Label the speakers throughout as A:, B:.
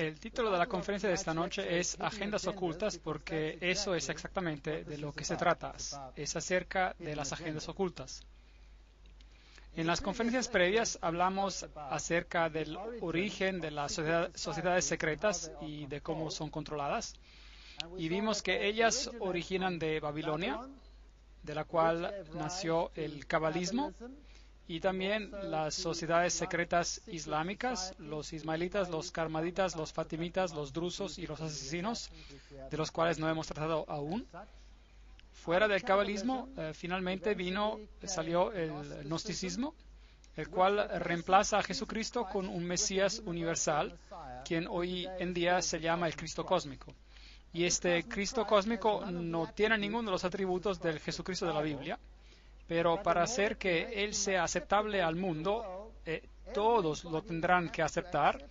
A: El título de la conferencia de esta noche es Agendas Ocultas, porque eso es exactamente de lo que se trata. Es acerca de las agendas ocultas. En las conferencias previas hablamos acerca del origen de las sociedades secretas y de cómo son controladas. Y vimos que ellas originan de Babilonia, de la cual nació el cabalismo, y también las sociedades secretas islámicas, los ismaelitas, los carmaditas, los fatimitas, los drusos y los asesinos, de los cuales no hemos tratado aún. Fuera del cabalismo, finalmente salió el gnosticismo, el cual reemplaza a Jesucristo con un Mesías universal, quien hoy en día se llama el Cristo cósmico. Y este Cristo cósmico no tiene ninguno de los atributos del Jesucristo de la Biblia, pero para hacer que Él sea aceptable al mundo, todos lo tendrán que aceptar.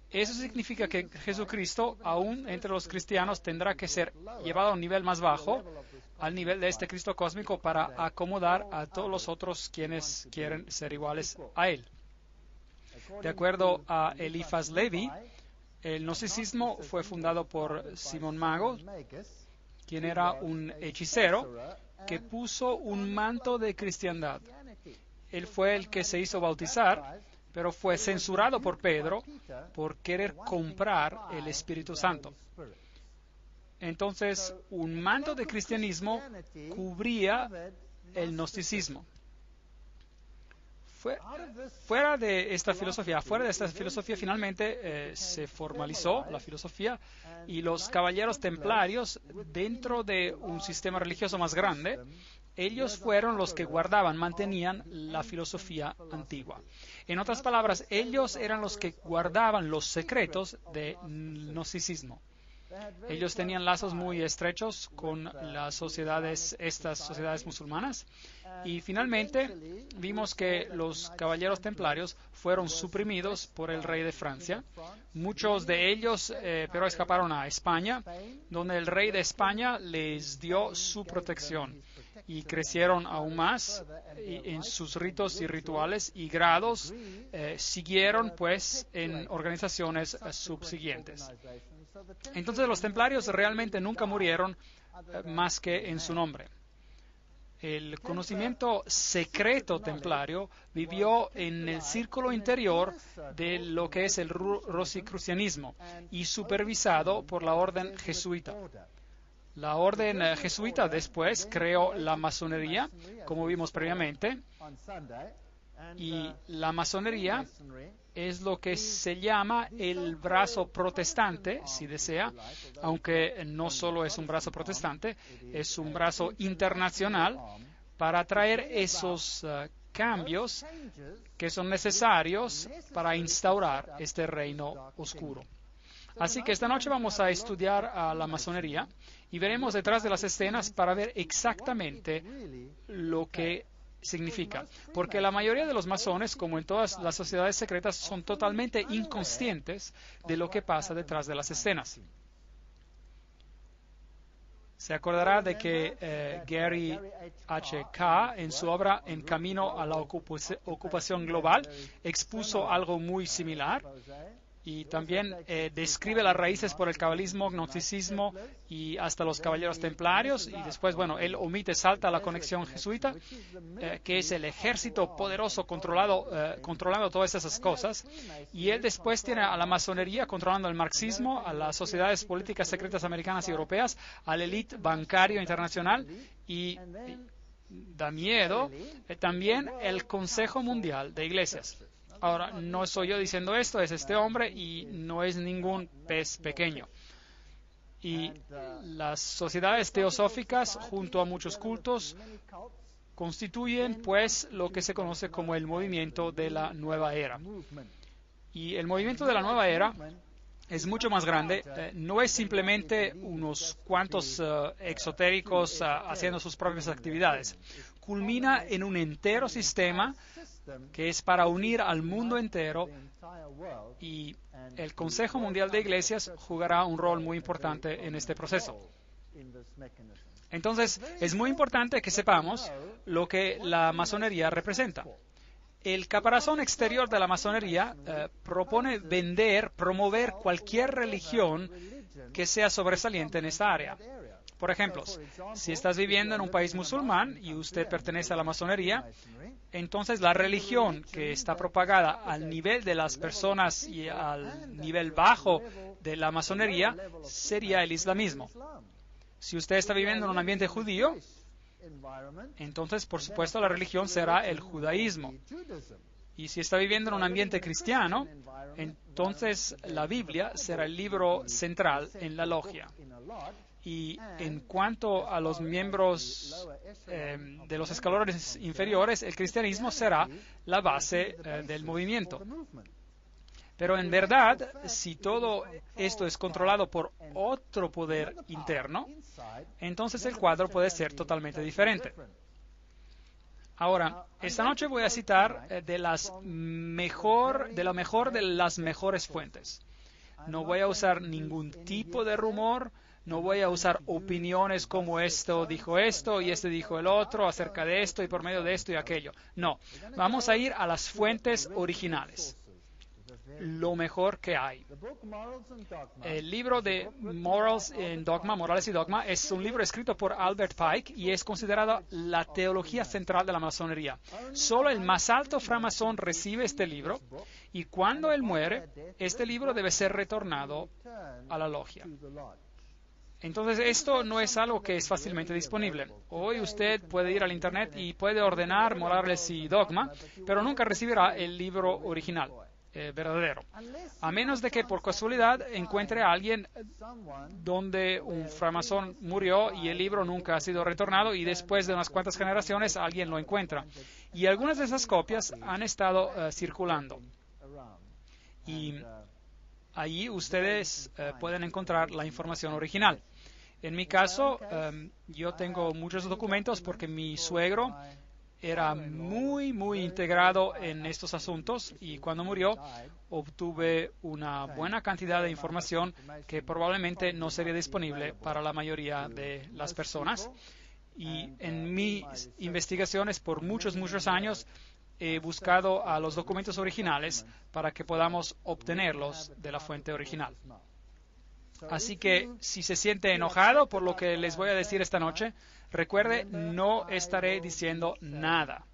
A: Eso significa que Jesucristo, aún entre los cristianos, tendrá que ser llevado a un nivel más bajo, al nivel de este Cristo cósmico, para acomodar a todos los otros quienes quieren ser iguales a Él. De acuerdo a Eliphas Levi, el gnosticismo fue fundado por Simón Mago, quien era un hechicero que puso un manto de cristiandad. Él fue el que se hizo bautizar, pero fue censurado por Pedro por querer comprar el Espíritu Santo. Entonces, un manto de cristianismo cubría el gnosticismo. Fuera de esta filosofía finalmente se formalizó la filosofía, y los caballeros templarios, dentro de un sistema religioso más grande, ellos fueron los que mantenían la filosofía antigua. En otras palabras, ellos eran los que guardaban los secretos del gnosticismo. Ellos tenían lazos muy estrechos con estas sociedades musulmanas, y finalmente vimos que los caballeros templarios fueron suprimidos por el rey de Francia. Muchos de ellos pero escaparon a España, donde el rey de España les dio su protección, y crecieron aún más en sus ritos y rituales y grados. Siguieron pues en organizaciones subsiguientes. Entonces los templarios realmente nunca murieron más que en su nombre. El conocimiento secreto templario vivió en el círculo interior de lo que es el rosicrucianismo, y supervisado por la orden jesuita. La orden jesuita después creó la masonería, como vimos previamente, y la masonería es lo que se llama el brazo protestante, si desea, aunque no solo es un brazo protestante, es un brazo internacional para traer esos cambios que son necesarios para instaurar este reino oscuro. Así que esta noche vamos a estudiar a la masonería y veremos detrás de las escenas para ver exactamente lo que significa. Porque la mayoría de los masones, como en todas las sociedades secretas, son totalmente inconscientes de lo que pasa detrás de las escenas. Se acordará de que Gary H.K. en su obra En Camino a la Ocupación Global expuso algo muy similar y también describe las raíces por el cabalismo, gnosticismo y hasta los caballeros templarios. Y después, bueno, él salta la conexión jesuita, que es el ejército poderoso controlando todas esas cosas. Y él después tiene a la masonería controlando el marxismo, a las sociedades políticas secretas americanas y europeas, al élite bancario internacional y da miedo también el Consejo Mundial de Iglesias. Ahora, no soy yo diciendo esto, es este hombre y no es ningún pez pequeño. Y las sociedades teosóficas, junto a muchos cultos, constituyen pues lo que se conoce como el movimiento de la nueva era. Y el movimiento de la nueva era es mucho más grande, no es simplemente unos cuantos exotéricos haciendo sus propias actividades. Culmina en un entero sistema que es para unir al mundo entero, y el Consejo Mundial de Iglesias jugará un rol muy importante en este proceso. Entonces, es muy importante que sepamos lo que la masonería representa. El caparazón exterior de la masonería propone promover cualquier religión que sea sobresaliente en esta área. Por ejemplo, si estás viviendo en un país musulmán y usted pertenece a la masonería, entonces la religión que está propagada al nivel de las personas y al nivel bajo de la masonería sería el islamismo. Si usted está viviendo en un ambiente judío, entonces, por supuesto, la religión será el judaísmo. Y si está viviendo en un ambiente cristiano, entonces la Biblia será el libro central en la logia. Y en cuanto a los miembros de los escalones inferiores, el cristianismo será la base del movimiento. Pero en verdad, si todo esto es controlado por otro poder interno, entonces el cuadro puede ser totalmente diferente. Ahora, esta noche voy a citar de lo mejor de las mejores fuentes. No voy a usar ningún tipo de rumor, no voy a usar opiniones como esto dijo esto y este dijo el otro acerca de esto y por medio de esto y aquello. No, vamos a ir a las fuentes originales. Lo mejor que hay. El libro de Morals y Dogma, es un libro escrito por Albert Pike y es considerado la teología central de la masonería. Solo el más alto framasón recibe este libro y cuando él muere, este libro debe ser retornado a la logia. Entonces, esto no es algo que es fácilmente disponible. Hoy usted puede ir al Internet y puede ordenar Morales y Dogma, pero nunca recibirá el libro original. Verdadero, a menos de que por casualidad encuentre a alguien donde un framasón murió y el libro nunca ha sido retornado y después de unas cuantas generaciones alguien lo encuentra. Y algunas de esas copias han estado circulando. Y allí ustedes pueden encontrar la información original. En mi caso, yo tengo muchos documentos porque mi suegro era muy integrado en estos asuntos y cuando murió obtuve una buena cantidad de información que probablemente no sería disponible para la mayoría de las personas. Y en mis investigaciones por muchos años he buscado a los documentos originales para que podamos obtenerlos de la fuente original. Así que si se siente enojado por lo que les voy a decir esta noche, recuerde, no estaré diciendo nada.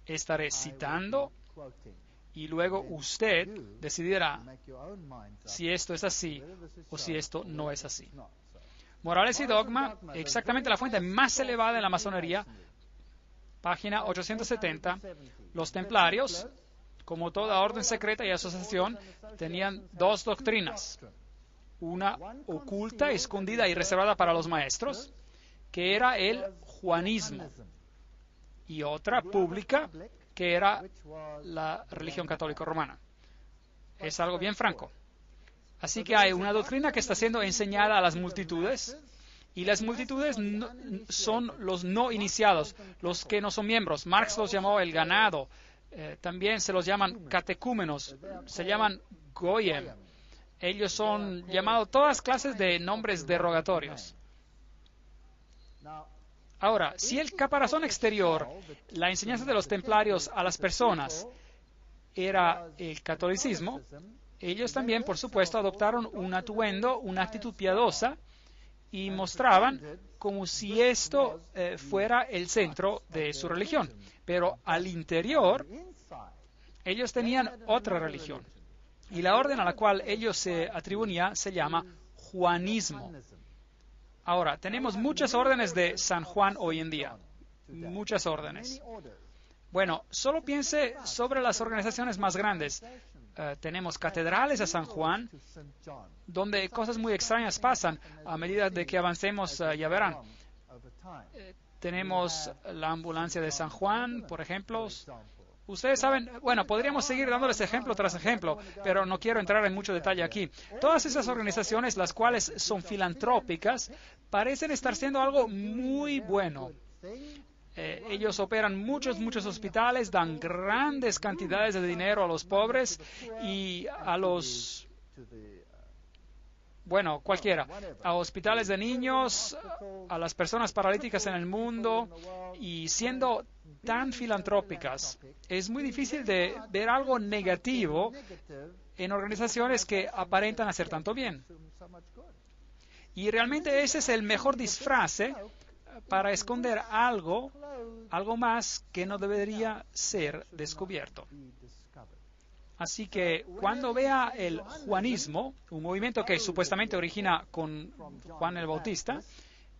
A: Estaré citando y luego usted decidirá si esto es así o si esto no es así. Morales y Dogma, exactamente la fuente más elevada de la masonería, página 870. Los templarios, como toda orden secreta y asociación, tenían dos doctrinas. Una oculta, escondida y reservada para los maestros, que era el juanismo, y otra pública, que era la religión católica romana. Es algo bien franco. Así que hay una doctrina que está siendo enseñada a las multitudes, y las multitudes son los no iniciados, los que no son miembros. Marx los llamó el ganado. También se los llaman catecúmenos, se llaman goyim. Ellos son llamados todas clases de nombres derogatorios. Ahora, si el caparazón exterior, la enseñanza de los templarios a las personas, era el catolicismo, ellos también, por supuesto, adoptaron un atuendo, una actitud piadosa, y mostraban como si esto fuera el centro de su religión. Pero al interior, ellos tenían otra religión. Y la orden a la cual ellos se atribuían se llama juanismo. Ahora, tenemos muchas órdenes de San Juan hoy en día. Muchas órdenes. Bueno, solo piense sobre las organizaciones más grandes. Tenemos catedrales a San Juan, donde cosas muy extrañas pasan a medida de que avancemos, ya verán. Tenemos la ambulancia de San Juan, por ejemplo. Ustedes saben, bueno, podríamos seguir dándoles ejemplo tras ejemplo, pero no quiero entrar en mucho detalle aquí. Todas esas organizaciones, las cuales son filantrópicas, parecen estar siendo algo muy bueno. Ellos operan muchos hospitales, dan grandes cantidades de dinero a los pobres y a los, bueno, cualquiera, a hospitales de niños, a las personas paralíticas en el mundo, y siendo tan filantrópicas, es muy difícil de ver algo negativo en organizaciones que aparentan hacer tanto bien. Y realmente ese es el mejor disfraz para esconder algo más que no debería ser descubierto. Así que cuando vea el juanismo, un movimiento que supuestamente origina con Juan el Bautista,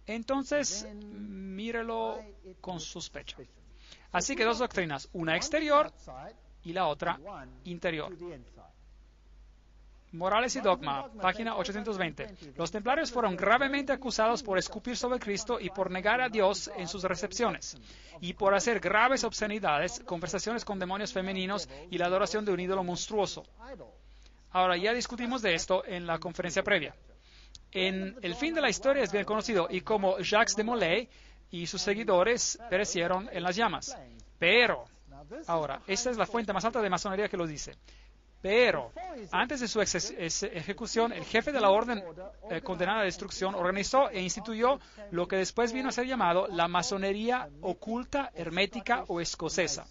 A: entonces mírelo con sospecha. Así que dos doctrinas, una exterior y la otra interior. Morales y Dogma, página 820. Los templarios fueron gravemente acusados por escupir sobre Cristo y por negar a Dios en sus recepciones, y por hacer graves obscenidades, conversaciones con demonios femeninos y la adoración de un ídolo monstruoso. Ahora, ya discutimos de esto en la conferencia previa. En el fin de la historia es bien conocido, y como Jacques de Molay y sus seguidores perecieron en las llamas. Pero, ahora, esta es la fuente más alta de masonería que lo dice. Pero, antes de su ejecución, el jefe de la orden condenada a destrucción organizó e instituyó lo que después vino a ser llamado la masonería oculta, hermética o escocesa.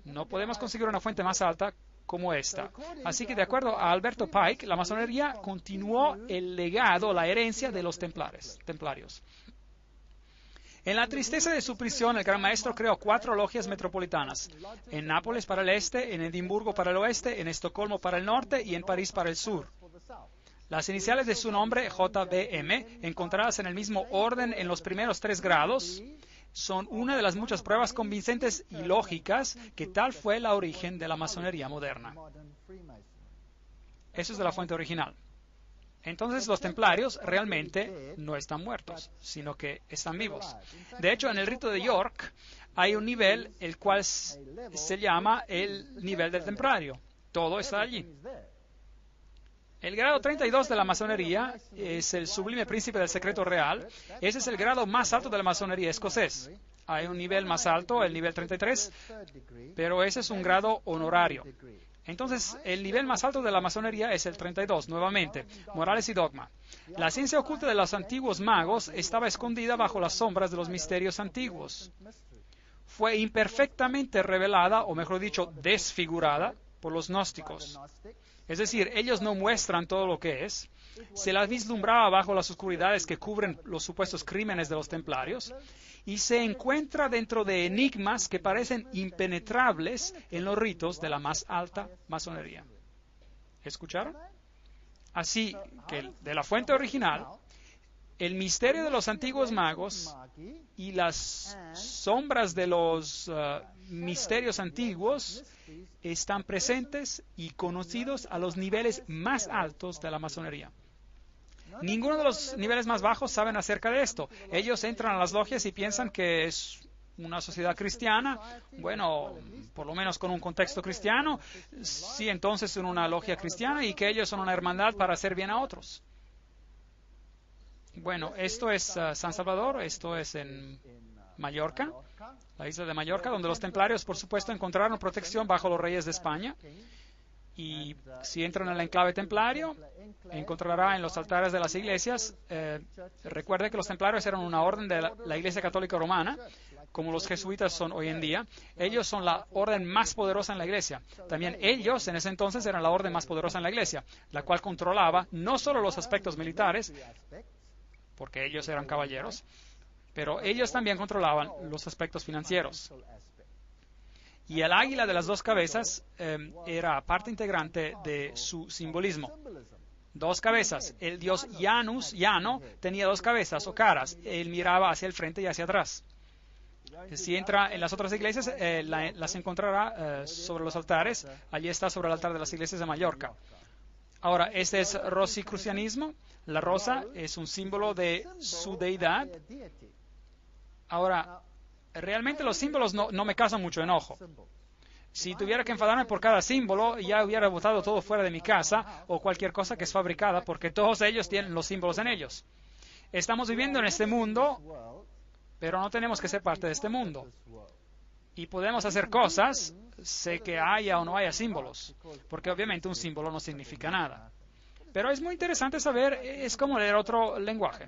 A: No podemos conseguir una fuente más alta como esta. Así que, de acuerdo a Alberto Pike, la masonería continuó el legado, la herencia de los templarios. En la tristeza de su prisión, el gran maestro creó 4 logias metropolitanas: en Nápoles para el este, en Edimburgo para el oeste, en Estocolmo para el norte y en París para el sur. Las iniciales de su nombre, JBM, encontradas en el mismo orden en los primeros 3 grados, son una de las muchas pruebas convincentes y lógicas que tal fue el origen de la masonería moderna. Eso es de la fuente original. Entonces los templarios realmente no están muertos, sino que están vivos. De hecho, en el rito de York hay un nivel el cual se llama el nivel del templario. Todo está allí. El grado 32 de la masonería es el sublime príncipe del secreto real. Ese es el grado más alto de la masonería escocés. Hay un nivel más alto, el nivel 33, pero ese es un grado honorario. Entonces, el nivel más alto de la masonería es el 32, nuevamente, Morales y Dogma. La ciencia oculta de los antiguos magos estaba escondida bajo las sombras de los misterios antiguos. Fue imperfectamente revelada, o mejor dicho, desfigurada, por los gnósticos. Es decir, ellos no muestran todo lo que es. Se la vislumbraba bajo las oscuridades que cubren los supuestos crímenes de los templarios, y se encuentra dentro de enigmas que parecen impenetrables en los ritos de la más alta masonería. ¿Escucharon? Así que de la fuente original, el misterio de los antiguos magos y las sombras de los misterios antiguos están presentes y conocidos a los niveles más altos de la masonería. Ninguno de los niveles más bajos saben acerca de esto. Ellos entran a las logias y piensan que es una sociedad cristiana, bueno, por lo menos con un contexto cristiano, sí, entonces son una logia cristiana y que ellos son una hermandad para hacer bien a otros. Bueno, esto es San Salvador, esto es en Mallorca, la isla de Mallorca, donde los templarios, por supuesto, encontraron protección bajo los reyes de España. Y si entra en el enclave templario, encontrará en los altares de las iglesias, recuerde que los templarios eran una orden de la Iglesia Católica Romana, como los jesuitas son hoy en día. Ellos son la orden más poderosa en la iglesia. También ellos, en ese entonces, eran la orden más poderosa en la iglesia, la cual controlaba no solo los aspectos militares, porque ellos eran caballeros, pero ellos también controlaban los aspectos financieros. Y el águila de las dos cabezas era parte integrante de su simbolismo. Dos cabezas. El dios Janus, Llano, tenía dos cabezas o caras. Él miraba hacia el frente y hacia atrás. Si entra en las otras iglesias, las encontrará sobre los altares. Allí está sobre el altar de las iglesias de Mallorca. Ahora, este es rosicrucianismo. La rosa es un símbolo de su deidad. Ahora, realmente los símbolos no me causan mucho enojo. Si tuviera que enfadarme por cada símbolo, ya hubiera botado todo fuera de mi casa o cualquier cosa que es fabricada, porque todos ellos tienen los símbolos en ellos. Estamos viviendo en este mundo, pero no tenemos que ser parte de este mundo. Y podemos hacer cosas, sé que haya o no haya símbolos, porque obviamente un símbolo no significa nada. Pero es muy interesante saber, es como leer otro lenguaje.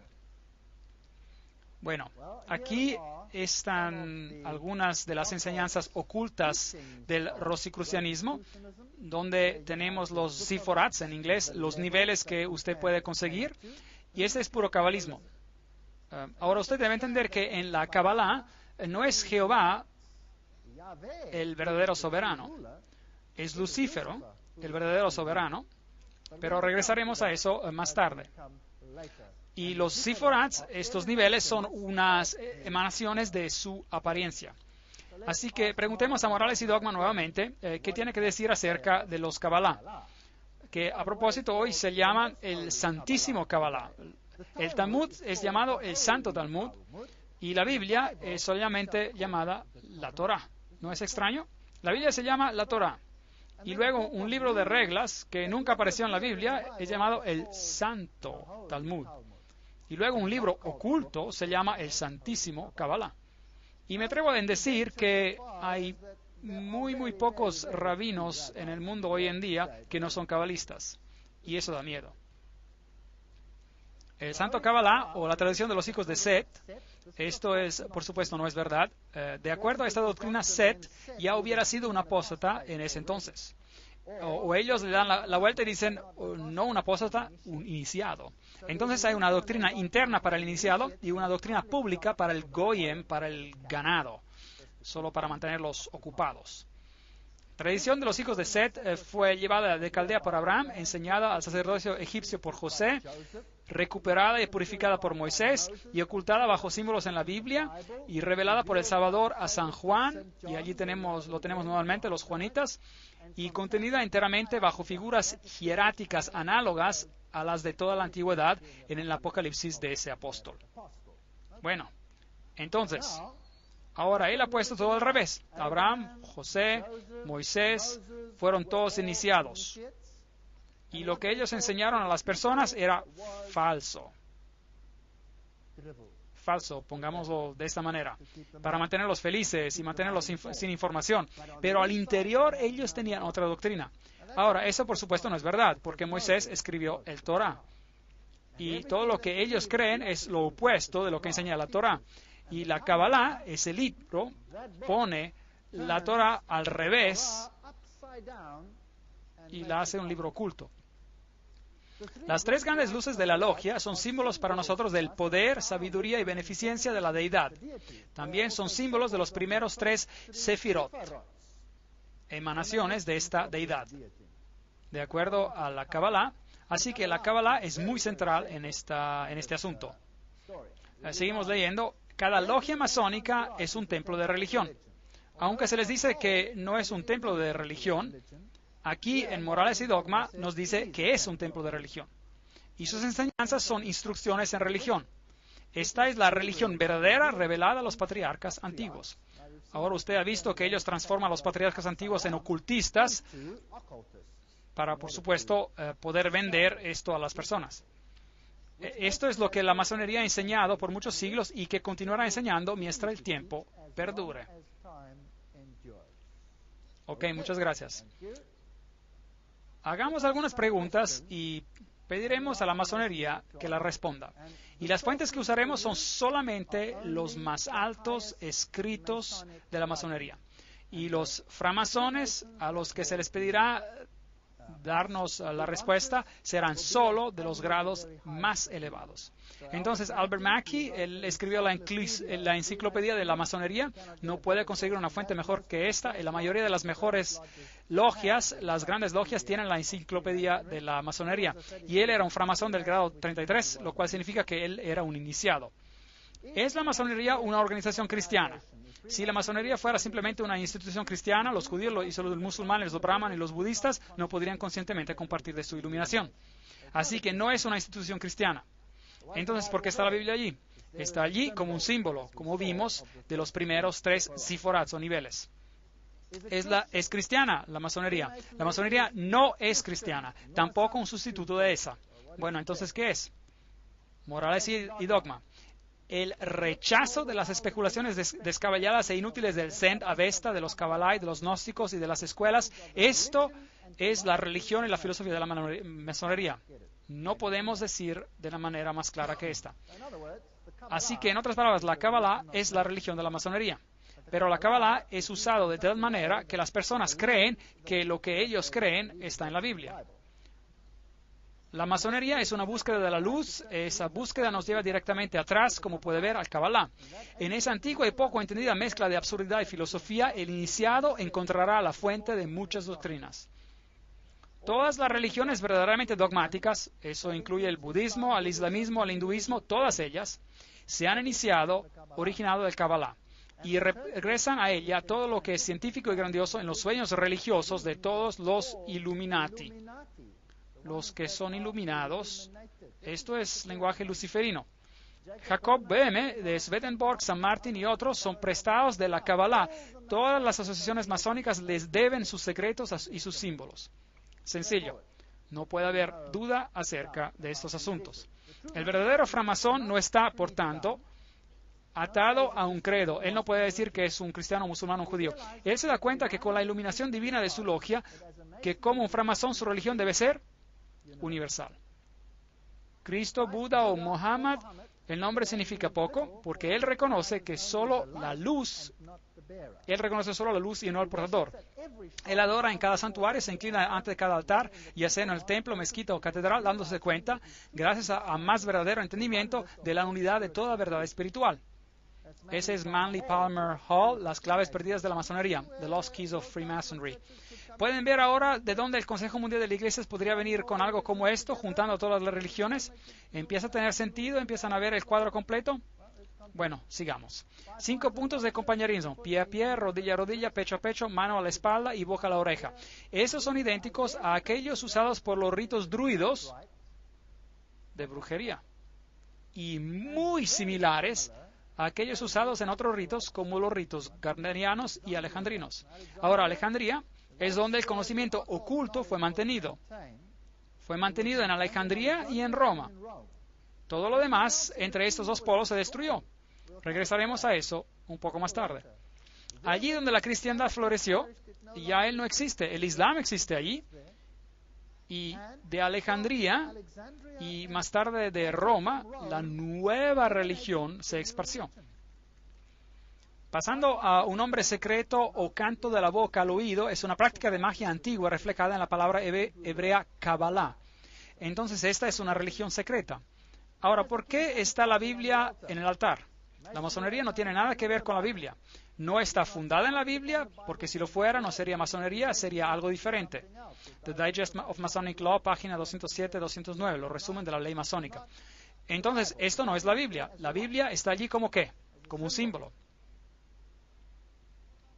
A: Bueno, aquí están algunas de las enseñanzas ocultas del rosicrucianismo, donde tenemos los siforats en inglés, los niveles que usted puede conseguir, y este es puro cabalismo. Ahora usted debe entender que en la Kabbalah no es Jehová el verdadero soberano, es Lucífero el verdadero soberano, pero regresaremos a eso más tarde. Y los siforats, estos niveles, son unas emanaciones de su apariencia. Así que preguntemos a Morales y Dogma nuevamente qué tiene que decir acerca de los Kabbalah, que a propósito hoy se llaman el Santísimo Kabbalah. El Talmud es llamado el Santo Talmud y la Biblia es solamente llamada la Torah. ¿No es extraño? La Biblia se llama la Torah. Y luego un libro de reglas que nunca apareció en la Biblia es llamado el Santo Talmud. Y luego un libro oculto se llama el Santísimo Kabbalah. Y me atrevo a decir que hay muy pocos rabinos en el mundo hoy en día que no son cabalistas. Y eso da miedo. El Santo Kabbalah, o la tradición de los hijos de Set, esto es, por supuesto, no es verdad. De acuerdo a esta doctrina, Set ya hubiera sido un apóstata en ese entonces. O ellos le dan la vuelta y dicen, no un apóstata, un iniciado. Entonces hay una doctrina interna para el iniciado y una doctrina pública para el goyim, para el ganado, solo para mantenerlos ocupados. La tradición de los hijos de Set fue llevada de Caldea por Abraham, enseñada al sacerdocio egipcio por José, recuperada y purificada por Moisés y ocultada bajo símbolos en la Biblia y revelada por el Salvador a San Juan, y allí lo tenemos nuevamente, los juanitas, y contenida enteramente bajo figuras hieráticas análogas a las de toda la antigüedad en el Apocalipsis de ese apóstol. Bueno, entonces, ahora él ha puesto todo al revés. Abraham, José, Moisés, fueron todos iniciados. Y lo que ellos enseñaron a las personas era falso. Falso, pongámoslo de esta manera, para mantenerlos felices y mantenerlos sin información. Pero al interior ellos tenían otra doctrina. Ahora, eso por supuesto no es verdad, porque Moisés escribió el Torah. Y todo lo que ellos creen es lo opuesto de lo que enseña la Torah. Y la Kabbalah, ese libro, pone la Torah al revés y la hace un libro oculto. Las tres grandes luces de la logia son símbolos para nosotros del poder, sabiduría y beneficencia de la deidad. También son símbolos de los primeros tres sefirot, emanaciones de esta deidad, de acuerdo a la Kabbalah. Así que la Kabbalah es muy central en este asunto. Seguimos leyendo. Cada logia masónica es un templo de religión. Aunque se les dice que no es un templo de religión, aquí en Morales y Dogma nos dice que es un templo de religión. Y sus enseñanzas son instrucciones en religión. Esta es la religión verdadera revelada a los patriarcas antiguos. Ahora usted ha visto que ellos transforman a los patriarcas antiguos en ocultistas para, por supuesto, poder vender esto a las personas. Esto es lo que la masonería ha enseñado por muchos siglos y que continuará enseñando mientras el tiempo perdure. Ok, muchas gracias. Hagamos algunas preguntas y pediremos a la masonería que las responda. Y las fuentes que usaremos son solamente los más altos escritos de la masonería. Y los framasones a los que se les pedirá darnos la respuesta serán solo de los grados más elevados. Entonces, Albert Mackey, él escribió la enciclopedia de la masonería. No puede conseguir una fuente mejor que esta. En la mayoría de las mejores logias, las grandes logias, tienen la enciclopedia de la masonería. Y él era un framasón del grado 33, lo cual significa que él era un iniciado. ¿Es la masonería una organización cristiana? Si la masonería fuera simplemente una institución cristiana, los judíos y los musulmanes, los brahmanes y los budistas no podrían conscientemente compartir de su iluminación. Así que no es una institución cristiana. Entonces, ¿por qué está la Biblia allí? Está allí como un símbolo, como vimos, de los primeros 3 siforats o niveles. ¿Es cristiana la masonería? La masonería no es cristiana, tampoco un sustituto de esa. Bueno, entonces, ¿qué es? Morales y dogma. El rechazo de las especulaciones descabelladas e inútiles del Zend, Avesta, de los Kabbalah, de los gnósticos y de las escuelas. Esto es la religión y la filosofía de la masonería. No podemos decir de la manera más clara que esta. Así que, en otras palabras, la Kabbalah es la religión de la masonería. Pero la Kabbalah es usado de tal manera que las personas creen que lo que ellos creen está en la Biblia. La masonería es una búsqueda de la luz. Esa búsqueda nos lleva directamente atrás, como puede ver, al Kabbalah. En esa antigua y poco entendida mezcla de absurdidad y filosofía, el iniciado encontrará la fuente de muchas doctrinas. Todas las religiones verdaderamente dogmáticas, eso incluye el budismo, el islamismo, el hinduismo, todas ellas, se han originado del Kabbalah. Y regresan a ella todo lo que es científico y grandioso en los sueños religiosos de todos los Illuminati. Los que son iluminados, esto es lenguaje luciferino. Jacob Boehme de Swedenborg, San Martín y otros son prestados de la Kabbalah. Todas las asociaciones masónicas les deben sus secretos y sus símbolos. Sencillo, no puede haber duda acerca de estos asuntos. El verdadero framasón no está, por tanto, atado a un credo. Él no puede decir que es un cristiano, un musulmán, un judío. Él se da cuenta que con la iluminación divina de su logia, que como un framasón su religión debe ser universal. Cristo, Buda o Mohammed, el nombre significa poco, porque él reconoce que solo la luz, y no el portador. Él adora en cada santuario, se inclina ante cada altar, ya sea en el templo, mezquita o catedral, dándose cuenta, gracias a más verdadero entendimiento, de la unidad de toda verdad espiritual. Ese es Manly Palmer Hall, las claves perdidas de la masonería, The Lost Keys of Freemasonry. ¿Pueden ver ahora de dónde el Consejo Mundial de las Iglesias podría venir con algo como esto, juntando todas las religiones? ¿Empieza a tener sentido? ¿Empiezan a ver el cuadro completo? Bueno, sigamos. 5 puntos de compañerismo: pie a pie, rodilla a rodilla, pecho a pecho, mano a la espalda y boca a la oreja. Esos son idénticos a aquellos usados por los ritos druidos de brujería y muy similares a aquellos usados en otros ritos como los ritos gardnerianos y alejandrinos. Ahora, Alejandría es donde el conocimiento oculto fue mantenido. Fue mantenido en Alejandría y en Roma. Todo lo demás entre estos dos polos se destruyó. Regresaremos a eso un poco más tarde. Allí donde la cristiandad floreció, ya él no existe. El Islam existe allí. Y de Alejandría y más tarde de Roma, la nueva religión se esparció. Pasando a un nombre secreto o canto de la boca al oído, es una práctica de magia antigua reflejada en la palabra hebrea Kabbalah. Entonces, esta es una religión secreta. Ahora, ¿por qué está la Biblia en el altar? La masonería no tiene nada que ver con la Biblia. No está fundada en la Biblia, porque si lo fuera no sería masonería, sería algo diferente. The Digest of Masonic Law, página 207-209, lo resumen de la ley masónica. Entonces, esto no es la Biblia. La Biblia está allí como ¿qué? Como un símbolo.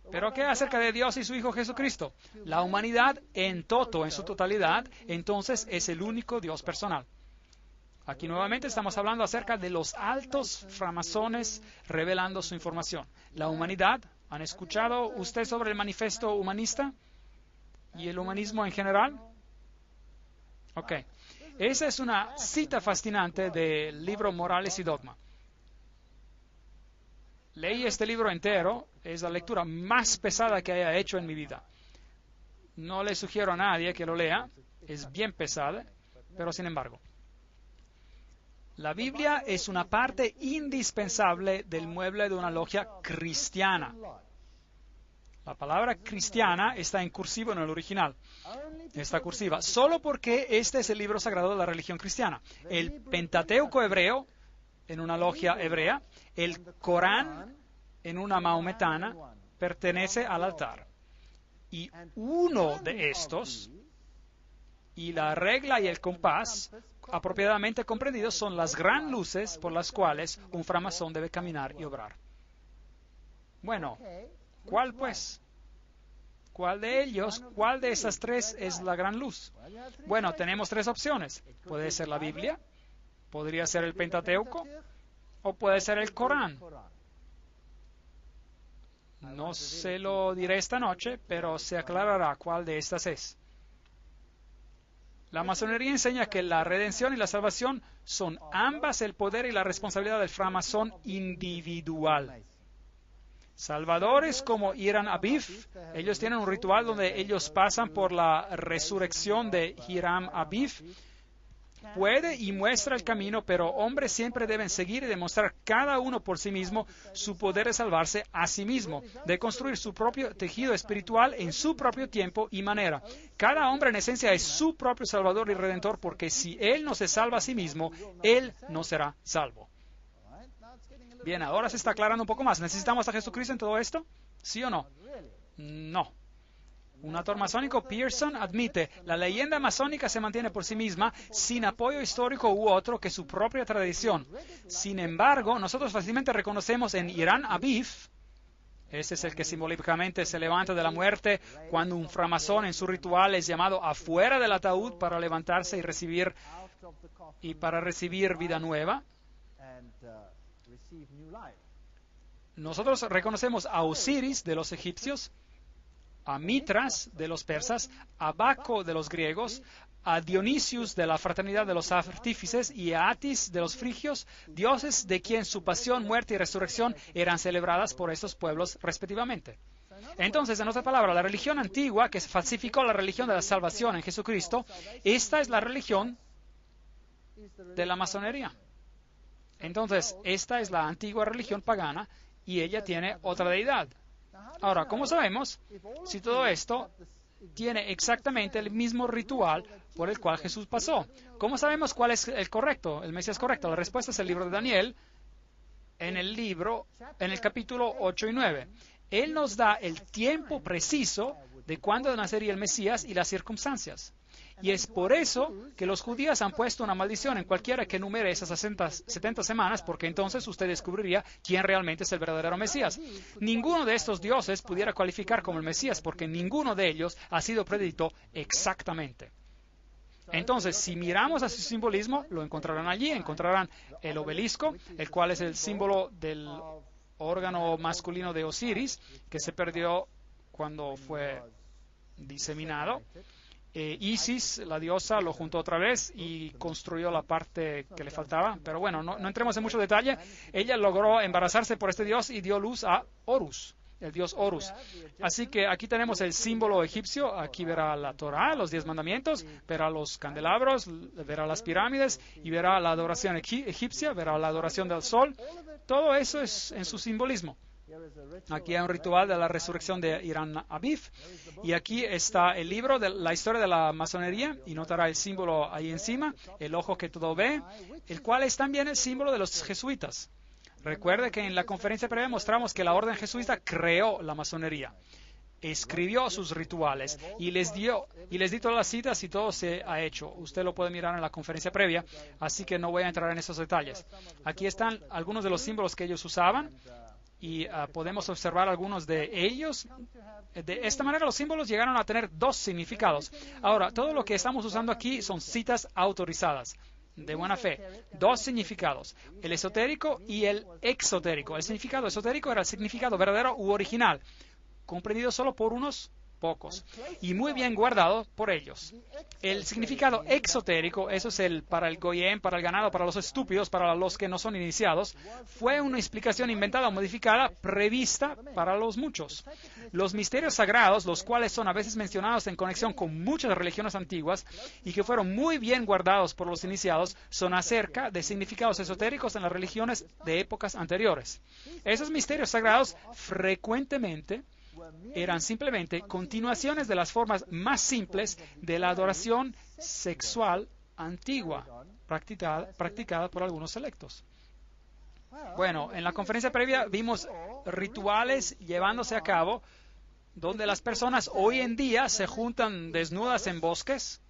A: ¿Pero qué acerca de Dios y su Hijo Jesucristo? La humanidad en su totalidad, entonces es el único Dios personal. Aquí nuevamente estamos hablando acerca de los altos framasones revelando su información. La humanidad, ¿han escuchado usted sobre el manifiesto humanista y el humanismo en general? Ok. Esa es una cita fascinante del libro Morales y Dogma. Leí este libro entero, es la lectura más pesada que haya hecho en mi vida. No le sugiero a nadie que lo lea, es bien pesada, pero sin embargo. La Biblia es una parte indispensable del mueble de una logia cristiana. La palabra cristiana está en cursivo en el original. Está cursiva, solo porque este es el libro sagrado de la religión cristiana. El Pentateuco hebreo, en una logia hebrea, el Corán, en una maometana, pertenece al altar. Y uno de estos, y la regla y el compás, apropiadamente comprendidos, son las gran luces por las cuales un framasón debe caminar y obrar. Bueno, ¿cuál pues? ¿Cuál de ellos, cuál de esas tres es la gran luz? Bueno, tenemos tres opciones. Puede ser la Biblia, podría ser el Pentateuco, o puede ser el Corán. No se lo diré esta noche, pero se aclarará cuál de estas es. La masonería enseña que la redención y la salvación son ambas el poder y la responsabilidad del framasón individual. Salvadores como Hiram Abif, ellos tienen un ritual donde ellos pasan por la resurrección de Hiram Abif. Puede y muestra el camino, pero hombres siempre deben seguir y demostrar cada uno por sí mismo su poder de salvarse a sí mismo, de construir su propio tejido espiritual en su propio tiempo y manera. Cada hombre en esencia es su propio Salvador y Redentor, porque si él no se salva a sí mismo, él no será salvo. Bien, ahora se está aclarando un poco más. ¿Necesitamos a Jesucristo en todo esto? ¿Sí o no? No. Un autor masónico, Pearson, admite, la leyenda masónica se mantiene por sí misma, sin apoyo histórico u otro que su propia tradición. Sin embargo, nosotros fácilmente reconocemos en Hiram Abif, ese es el que simbólicamente se levanta de la muerte cuando un framasón en su ritual es llamado afuera del ataúd para levantarse y para recibir vida nueva. Nosotros reconocemos a Osiris de los egipcios, a Mitras de los persas, a Baco de los griegos, a Dionisius de la fraternidad de los artífices y a Atis de los frigios, dioses de quien su pasión, muerte y resurrección eran celebradas por estos pueblos respectivamente. Entonces, en otra palabra, la religión antigua que falsificó la religión de la salvación en Jesucristo, esta es la religión de la masonería. Entonces, esta es la antigua religión pagana y ella tiene otra deidad. Ahora, ¿cómo sabemos si todo esto tiene exactamente el mismo ritual por el cual Jesús pasó? ¿Cómo sabemos cuál es el correcto, el Mesías correcto? La respuesta es el libro de Daniel, en el capítulo 8 y 9. Él nos da el tiempo preciso de cuándo nacería el Mesías y las circunstancias. Y es por eso que los judíos han puesto una maldición en cualquiera que numere esas 70 semanas, porque entonces usted descubriría quién realmente es el verdadero Mesías. Ninguno de estos dioses pudiera cualificar como el Mesías, porque ninguno de ellos ha sido predicto exactamente. Entonces, si miramos a su simbolismo, lo encontrarán allí. Encontrarán el obelisco, el cual es el símbolo del órgano masculino de Osiris, que se perdió cuando fue diseminado. Isis, la diosa, lo juntó otra vez y construyó la parte que le faltaba. Pero bueno, no entremos en mucho detalle. Ella logró embarazarse por este dios y dio luz a Horus, el dios Horus. Así que aquí tenemos el símbolo egipcio. Aquí verá la Torah, los 10 mandamientos, verá los candelabros, verá las pirámides y verá la adoración egipcia, verá la adoración del sol. Todo eso es en su simbolismo. Aquí hay un ritual de la resurrección de Hiram Abif y aquí está el libro de la historia de la masonería y notará el símbolo ahí encima, el ojo que todo ve, el cual es también el símbolo de los jesuitas. Recuerde que en la conferencia previa mostramos que la orden jesuita creó la masonería, escribió sus rituales y les di todas las citas y todo se ha hecho. Usted lo puede mirar en la conferencia previa, así que no voy a entrar en esos detalles. Aquí están algunos de los símbolos que ellos usaban. Y podemos observar algunos de ellos. De esta manera los símbolos llegaron a tener 2 significados. Ahora, todo lo que estamos usando aquí son citas autorizadas. de buena fe. Dos significados, el esotérico y el exotérico. El significado esotérico era el significado verdadero u original, comprendido solo por unos pocos y muy bien guardado por ellos. El significado exotérico, eso es para el goyim, para el ganado, para los estúpidos, para los que no son iniciados, fue una explicación inventada o modificada, prevista para los muchos. Los misterios sagrados, los cuales son a veces mencionados en conexión con muchas religiones antiguas y que fueron muy bien guardados por los iniciados, son acerca de significados esotéricos en las religiones de épocas anteriores. Esos misterios sagrados frecuentemente eran simplemente continuaciones de las formas más simples de la adoración sexual antigua, practicada por algunos selectos. Bueno, en la conferencia previa vimos rituales llevándose a cabo donde las personas hoy en día se juntan desnudas en bosques,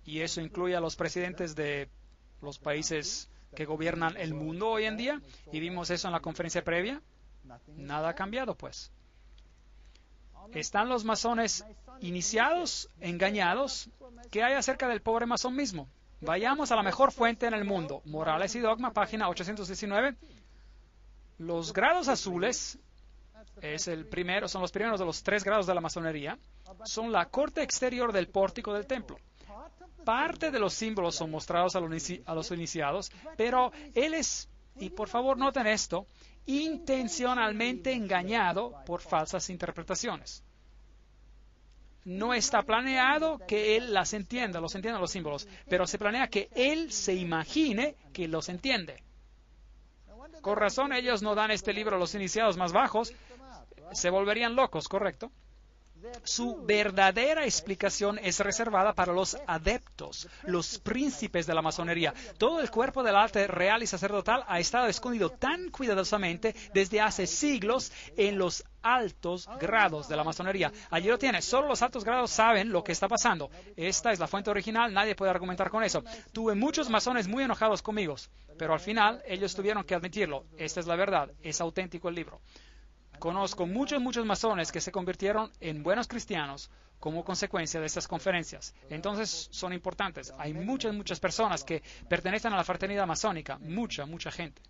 A: y eso incluye a los presidentes de los países que gobiernan el mundo hoy en día, y vimos eso en la conferencia previa. Nada ha cambiado, pues. ¿Están los masones iniciados, engañados? ¿Qué hay acerca del pobre masón mismo? Vayamos a la mejor fuente en el mundo, Morales y Dogma, página 819. Los grados azules son los primeros de los 3 grados de la masonería, son la corte exterior del pórtico del templo. Parte de los símbolos son mostrados a los iniciados, pero él es, y por favor noten esto, intencionalmente engañado por falsas interpretaciones. No está planeado que él los entienda los símbolos, pero se planea que él se imagine que los entiende. Con razón ellos no dan este libro a los iniciados más bajos, se volverían locos, ¿correcto? Su verdadera explicación es reservada para los adeptos, los príncipes de la masonería. Todo el cuerpo del arte real y sacerdotal ha estado escondido tan cuidadosamente desde hace siglos en los altos grados de la masonería. Allí lo tienes, solo los altos grados saben lo que está pasando. Esta es la fuente original, nadie puede argumentar con eso. Tuve muchos masones muy enojados conmigo, pero al final ellos tuvieron que admitirlo. Esta es la verdad, es auténtico el libro. Conozco muchos masones que se convirtieron en buenos cristianos como consecuencia de estas conferencias. Entonces son importantes. Hay muchas personas que pertenecen a la fraternidad masónica, mucha gente.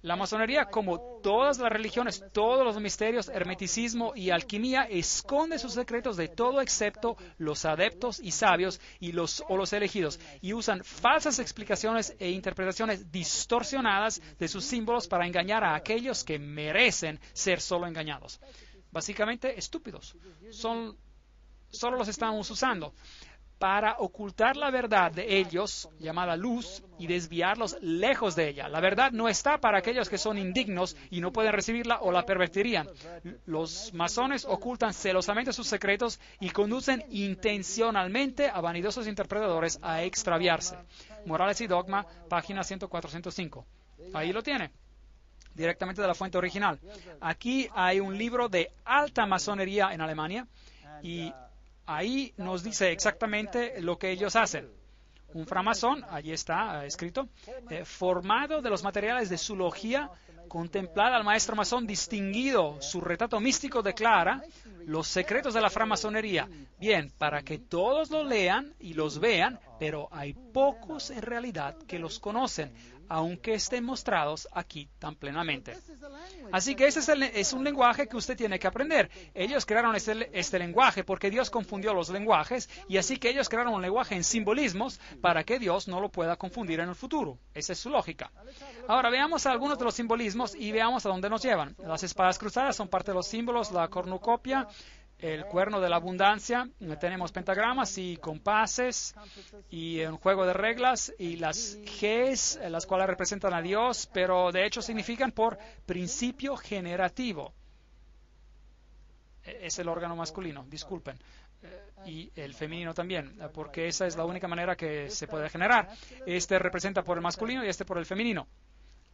A: La masonería, como todas las religiones, todos los misterios, hermeticismo y alquimia, esconde sus secretos de todo excepto los adeptos y sabios o los elegidos, y usan falsas explicaciones e interpretaciones distorsionadas de sus símbolos para engañar a aquellos que merecen ser solo engañados. Básicamente, estúpidos. Solo los estamos usando para ocultar la verdad de ellos, llamada luz, y desviarlos lejos de ella. La verdad no está para aquellos que son indignos y no pueden recibirla o la pervertirían. Los masones ocultan celosamente sus secretos y conducen intencionalmente a vanidosos interpretadores a extraviarse. Morales y Dogma, página 104-105. Ahí lo tiene, directamente de la fuente original. Aquí hay un libro de alta masonería en Alemania, y ahí nos dice exactamente lo que ellos hacen. Un framasón, allí está escrito, formado de los materiales de su logia, contemplar al maestro masón distinguido, su retrato místico declara los secretos de la framasonería. Bien, para que todos lo lean y los vean, pero hay pocos en realidad que los conocen, aunque estén mostrados aquí tan plenamente. Así que ese es un lenguaje que usted tiene que aprender. Ellos crearon este lenguaje porque Dios confundió los lenguajes, y así que ellos crearon un lenguaje en simbolismos para que Dios no lo pueda confundir en el futuro. Esa es su lógica. Ahora veamos algunos de los simbolismos y veamos a dónde nos llevan. Las espadas cruzadas son parte de los símbolos, la cornucopia, el cuerno de la abundancia, tenemos pentagramas y compases y un juego de reglas, y las Gs, las cuales representan a Dios, pero de hecho significan por principio generativo. Es el órgano masculino, disculpen, y el femenino también, porque esa es la única manera que se puede generar. Este representa por el masculino y este por el femenino.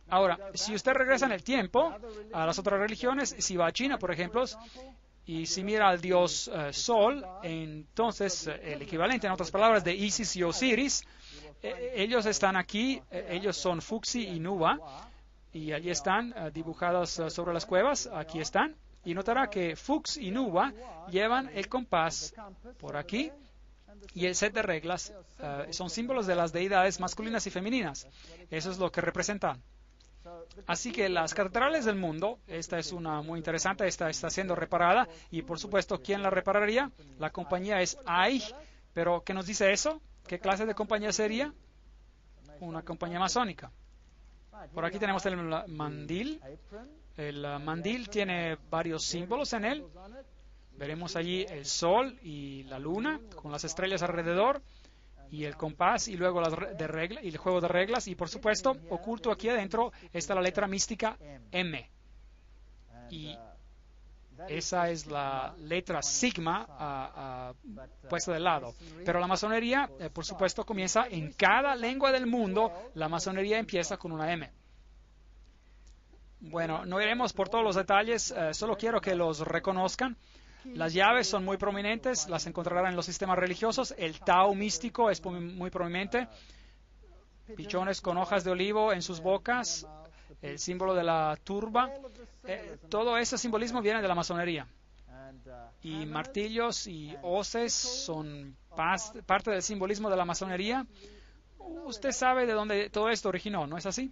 A: Ahora, si usted regresa en el tiempo a las otras religiones, si va a China, por ejemplo, y si mira al dios Sol, entonces el equivalente, en otras palabras, de Isis y Osiris, ellos están aquí, ellos son Fuxi y Nuba, y allí están dibujados sobre las cuevas, aquí están, y notará que Fux y Nuba llevan el compás por aquí, y el set de reglas son símbolos de las deidades masculinas y femeninas. Eso es lo que representan. Así que las catedrales del mundo, esta es una muy interesante, esta está siendo reparada y por supuesto, ¿quién la repararía? La compañía es AIG, pero ¿qué nos dice eso? ¿Qué clase de compañía sería? Una compañía masónica. Por aquí tenemos el mandil. El mandil tiene varios símbolos en él. Veremos allí el sol y la luna con las estrellas alrededor y el compás y luego y el juego de reglas. Y por supuesto, oculto aquí adentro está la letra mística M. Y esa es la letra sigma puesta de lado. Pero la masonería, por supuesto, comienza en cada lengua del mundo. La masonería empieza con una M. Bueno, no iremos por todos los detalles, solo quiero que los reconozcan. Las llaves son muy prominentes, las encontrarán en los sistemas religiosos. El Tao místico es muy prominente. Pichones con hojas de olivo en sus bocas, el símbolo de la turba. Todo ese simbolismo viene de la masonería. Y martillos y hoces son parte del simbolismo de la masonería. Usted sabe de dónde todo esto originó, ¿no es así?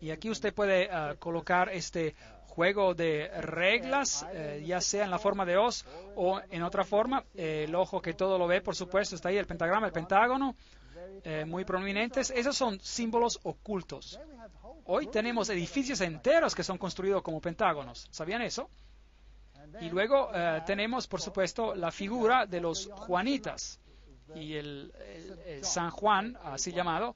A: Y aquí usted puede colocar este juego de reglas, ya sea en la forma de hoz o en otra forma. El ojo que todo lo ve, por supuesto, está ahí, el pentagrama, el pentágono, muy prominentes. Esos son símbolos ocultos. Hoy tenemos edificios enteros que son construidos como pentágonos. ¿Sabían eso? Y luego tenemos, por supuesto, la figura de los juanitas y el San Juan, así llamado,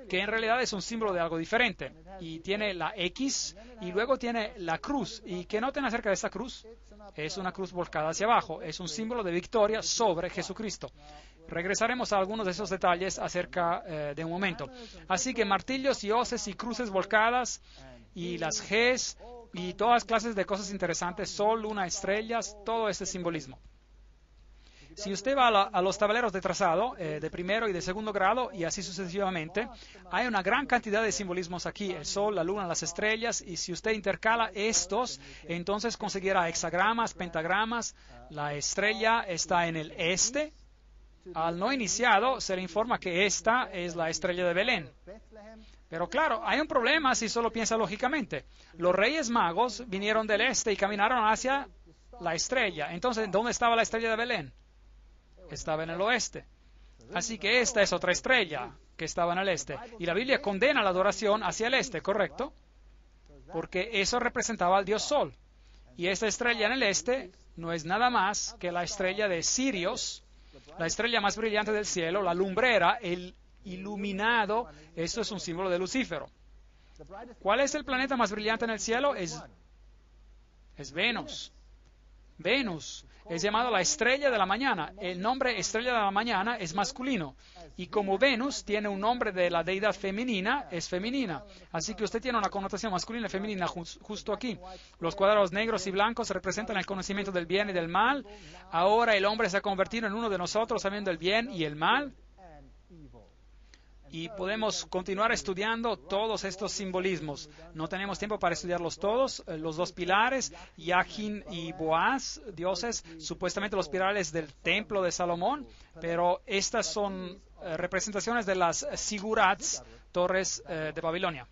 A: que en realidad es un símbolo de algo diferente. Y tiene la X y luego tiene la cruz. ¿Y qué noten acerca de esta cruz? Es una cruz volcada hacia abajo. Es un símbolo de victoria sobre Jesucristo. Regresaremos a algunos de esos detalles acerca de un momento. Así que martillos y hoces y cruces volcadas y las Gs y todas clases de cosas interesantes, sol, luna, estrellas, todo ese simbolismo. Si usted va a los tableros de trazado de primero y de segundo grado y así sucesivamente, hay una gran cantidad de simbolismos aquí, el sol, la luna, las estrellas, y si usted intercala estos, entonces conseguirá hexagramas, pentagramas. La estrella está en el este. Al no iniciado se le informa que esta es la estrella de Belén. Pero claro, hay un problema si solo piensa lógicamente. Los reyes magos vinieron del este y caminaron hacia la estrella. Entonces, ¿dónde estaba la estrella de Belén? Estaba en el oeste. Así que esta es otra estrella que estaba en el este. Y la Biblia condena la adoración hacia el este, ¿correcto? Porque eso representaba al dios Sol. Y esta estrella en el este no es nada más que la estrella de Sirius, la estrella más brillante del cielo, la lumbrera, el iluminado. Esto es un símbolo de Lucífero. ¿Cuál es el planeta más brillante en el cielo? Es Venus. Venus es llamada la estrella de la mañana. El nombre estrella de la mañana es masculino. Y como Venus tiene un nombre de la deidad femenina, es femenina. Así que usted tiene una connotación masculina y femenina justo aquí. Los cuadrados negros y blancos representan el conocimiento del bien y del mal. Ahora el hombre se ha convertido en uno de nosotros sabiendo el bien y el mal. Y podemos continuar estudiando todos estos simbolismos. No tenemos tiempo para estudiarlos todos. Los dos pilares, Yajin y Boaz, dioses, supuestamente los pilares del templo de Salomón, pero estas son representaciones de las sigurats, torres de Babilonia.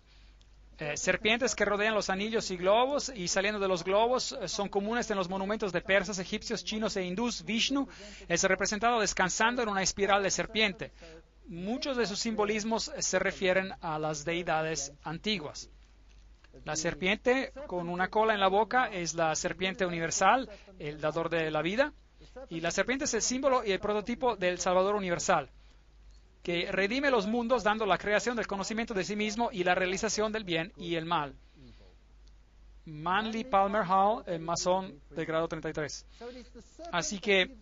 A: Serpientes que rodean los anillos y globos, y saliendo de los globos son comunes en los monumentos de persas, egipcios, chinos e hindús. Vishnu es representado descansando en una espiral de serpiente. Muchos de sus simbolismos se refieren a las deidades antiguas. La serpiente con una cola en la boca es la serpiente universal, el dador de la vida, y la serpiente es el símbolo y el prototipo del Salvador universal, que redime los mundos dando la creación del conocimiento de sí mismo y la realización del bien y el mal. Manly Palmer Hall, el masón de grado 33. Así que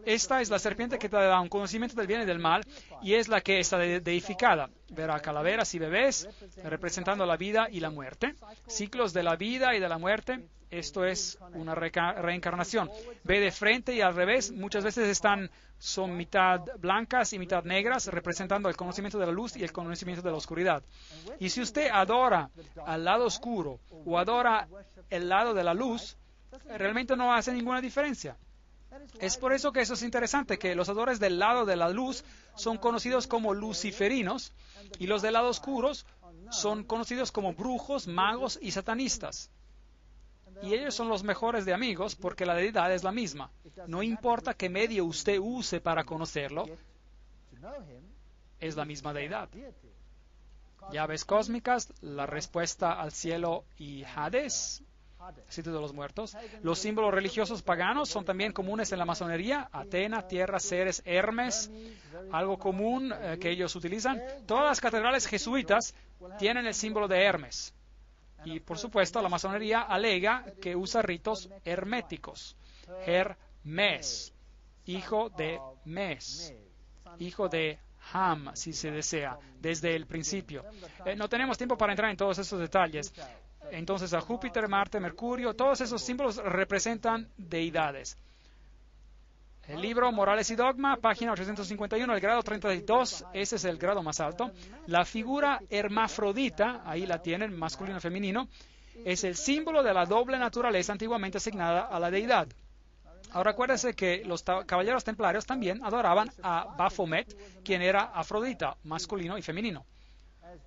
A: esta es la serpiente que te da un conocimiento del bien y del mal, y es la que está deificada. Verá calaveras y bebés representando la vida y la muerte, ciclos de la vida y de la muerte. Esto es una reencarnación. Ve de frente y al revés, muchas veces son mitad blancas y mitad negras, representando el conocimiento de la luz y el conocimiento de la oscuridad. Y si usted adora al lado oscuro o adora el lado de la luz, realmente no hace ninguna diferencia. Es por eso que eso es interesante, que los adoradores del lado de la luz son conocidos como luciferinos y los del lado oscuro son conocidos como brujos, magos y satanistas. Y ellos son los mejores de amigos porque la deidad es la misma. No importa qué medio usted use para conocerlo, es la misma deidad. Llaves cósmicas, la respuesta al cielo y Hades, sitio de los muertos. Los símbolos religiosos paganos son también comunes en la masonería. Atena, Tierra, Ceres, Hermes, algo común que ellos utilizan. Todas las catedrales jesuitas tienen el símbolo de Hermes. Y por supuesto la masonería alega que usa ritos herméticos. Hermes, hijo de Mes, hijo de Ham, si se desea, desde el principio. No tenemos tiempo para entrar en todos esos detalles. Entonces a Júpiter, Marte, Mercurio, todos esos símbolos representan deidades. El libro Morales y Dogma, página 851, el grado 32, ese es el grado más alto. La figura hermafrodita, ahí la tienen, masculino y femenino, es el símbolo de la doble naturaleza antiguamente asignada a la deidad. Ahora acuérdense que los caballeros templarios también adoraban a Baphomet, quien era Afrodita, masculino y femenino,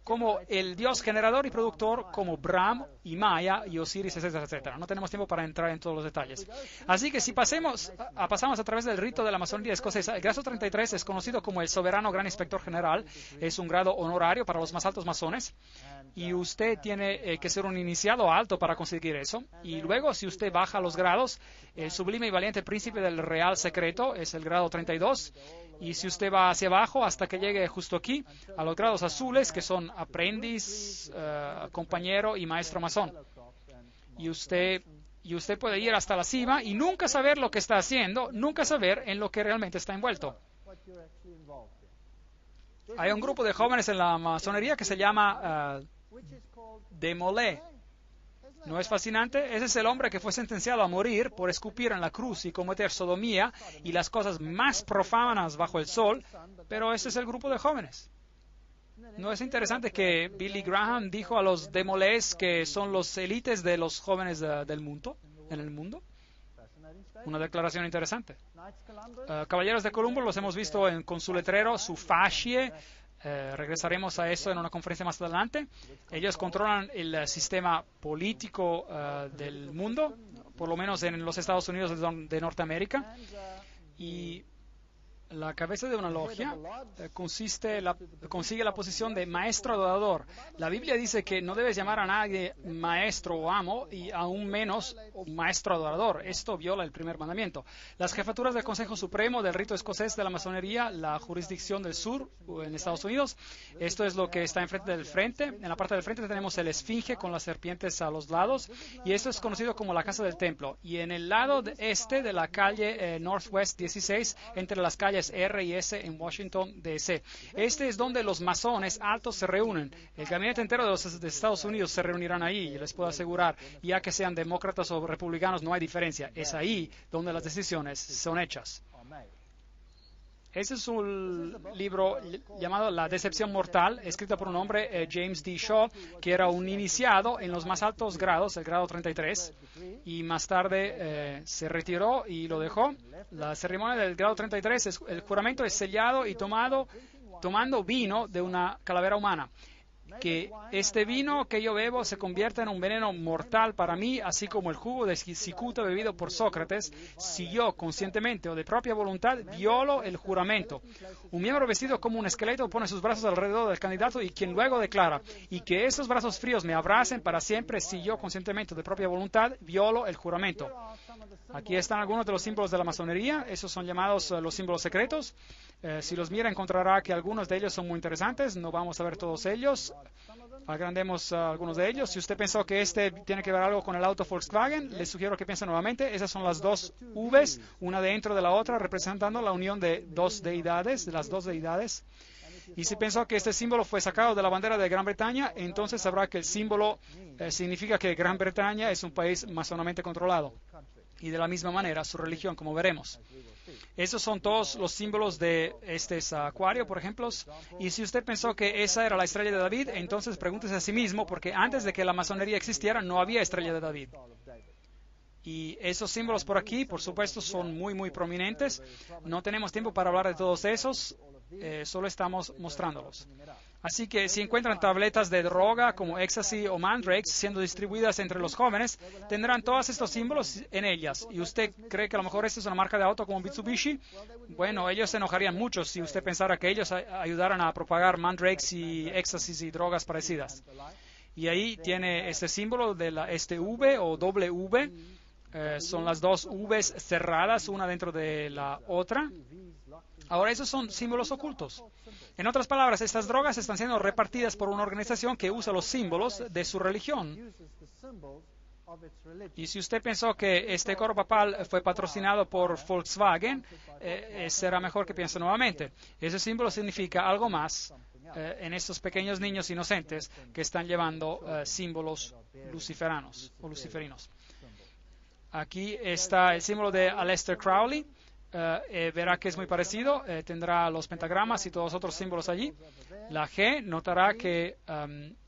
A: como el dios generador y productor, como Brahm y Maya y Osiris, etcétera, etcétera. No tenemos tiempo para entrar en todos los detalles. Así que si pasamos a través del rito de la masonería escocesa, el grado 33 es conocido como el soberano gran inspector general. Es un grado honorario para los más altos masones y usted tiene que ser un iniciado alto para conseguir eso. Y luego, si usted baja los grados, el sublime y valiente príncipe del real secreto es el grado 32. Y si usted va hacia abajo hasta que llegue justo aquí, a los grados azules, que son aprendiz, compañero y maestro masón. Y usted puede ir hasta la cima y nunca saber lo que está haciendo, nunca saber en lo que realmente está envuelto. Hay un grupo de jóvenes en la masonería que se llama Demolé. ¿No es fascinante? Ese es el hombre que fue sentenciado a morir por escupir en la cruz y cometer sodomía y las cosas más profanas bajo el sol, pero ese es el grupo de jóvenes. ¿No es interesante que Billy Graham dijo a los demolés que son los élites de los jóvenes del mundo, en el mundo? Una declaración interesante. Caballeros de Columbus los hemos visto con su letrero, su fascie. Regresaremos a eso en una conferencia más adelante. Ellos controlan el sistema político del mundo, por lo menos en los Estados Unidos de Norteamérica. Y la cabeza de una logia consigue la posición de maestro adorador. La Biblia dice que no debes llamar a nadie maestro o amo y aún menos maestro adorador. Esto viola el primer mandamiento. Las jefaturas del Consejo Supremo del Rito Escocés de la Masonería, la jurisdicción del sur en Estados Unidos. Esto es lo que está enfrente del frente. En la parte del frente tenemos el esfinge con las serpientes a los lados y esto es conocido como la casa del templo. Y en el lado este de la calle Northwest 16, entre las calles R y S en Washington, D.C. Este es donde los masones altos se reúnen. El gabinete entero de los Estados Unidos se reunirán ahí, y les puedo asegurar, ya que sean demócratas o republicanos, no hay diferencia. Es ahí donde las decisiones son hechas. Ese es un libro llamado La Decepción Mortal, escrito por un hombre, James D. Shaw, que era un iniciado en los más altos grados, el grado 33, y más tarde se retiró y lo dejó. La ceremonia del grado 33, el juramento es sellado y tomando vino de una calavera humana. Que este vino que yo bebo se convierta en un veneno mortal para mí, así como el jugo de cicuta bebido por Sócrates, si yo, conscientemente o de propia voluntad, violo el juramento. Un miembro vestido como un esqueleto pone sus brazos alrededor del candidato y quien luego declara, y que esos brazos fríos me abracen para siempre si yo, conscientemente o de propia voluntad, violo el juramento. Aquí están algunos de los símbolos de la masonería. Esos son llamados los símbolos secretos. Si los mira, encontrará que algunos de ellos son muy interesantes. No vamos a ver todos ellos. Agrandemos algunos de ellos. Si usted pensó que este tiene que ver algo con el auto Volkswagen, les sugiero que piense nuevamente. Esas son las dos Vs, una dentro de la otra, representando la unión de dos deidades, de las dos deidades. Y si pensó que este símbolo fue sacado de la bandera de Gran Bretaña, entonces sabrá que el símbolo significa que Gran Bretaña es un país masonamente controlado. Y de la misma manera su religión, como veremos. Esos son todos los símbolos de este acuario, por ejemplo. Y si usted pensó que esa era la estrella de David, entonces pregúntese a sí mismo, porque antes de que la masonería existiera no había estrella de David. Y esos símbolos por aquí, por supuesto, son muy, muy prominentes. No tenemos tiempo para hablar de todos esos, solo estamos mostrándolos. Así que si encuentran tabletas de droga como Ecstasy o Mandrake siendo distribuidas entre los jóvenes, tendrán todos estos símbolos en ellas. ¿Y usted cree que a lo mejor esta es una marca de auto como Mitsubishi? Bueno, ellos se enojarían mucho si usted pensara que ellos ayudaran a propagar Mandrakes y Ecstasy y drogas parecidas. Y ahí tiene este símbolo de este V o doble V. Son las dos Vs cerradas, una dentro de la otra. Ahora, esos son símbolos ocultos. En otras palabras, estas drogas están siendo repartidas por una organización que usa los símbolos de su religión. Y si usted pensó que este coro papal fue patrocinado por Volkswagen, será mejor que piense nuevamente. Ese símbolo significa algo más en estos pequeños niños inocentes que están llevando símbolos luciferanos o luciferinos. Aquí está el símbolo de Aleister Crowley. Verá que es muy parecido. Tendrá los pentagramas y todos los otros símbolos allí. La G notará que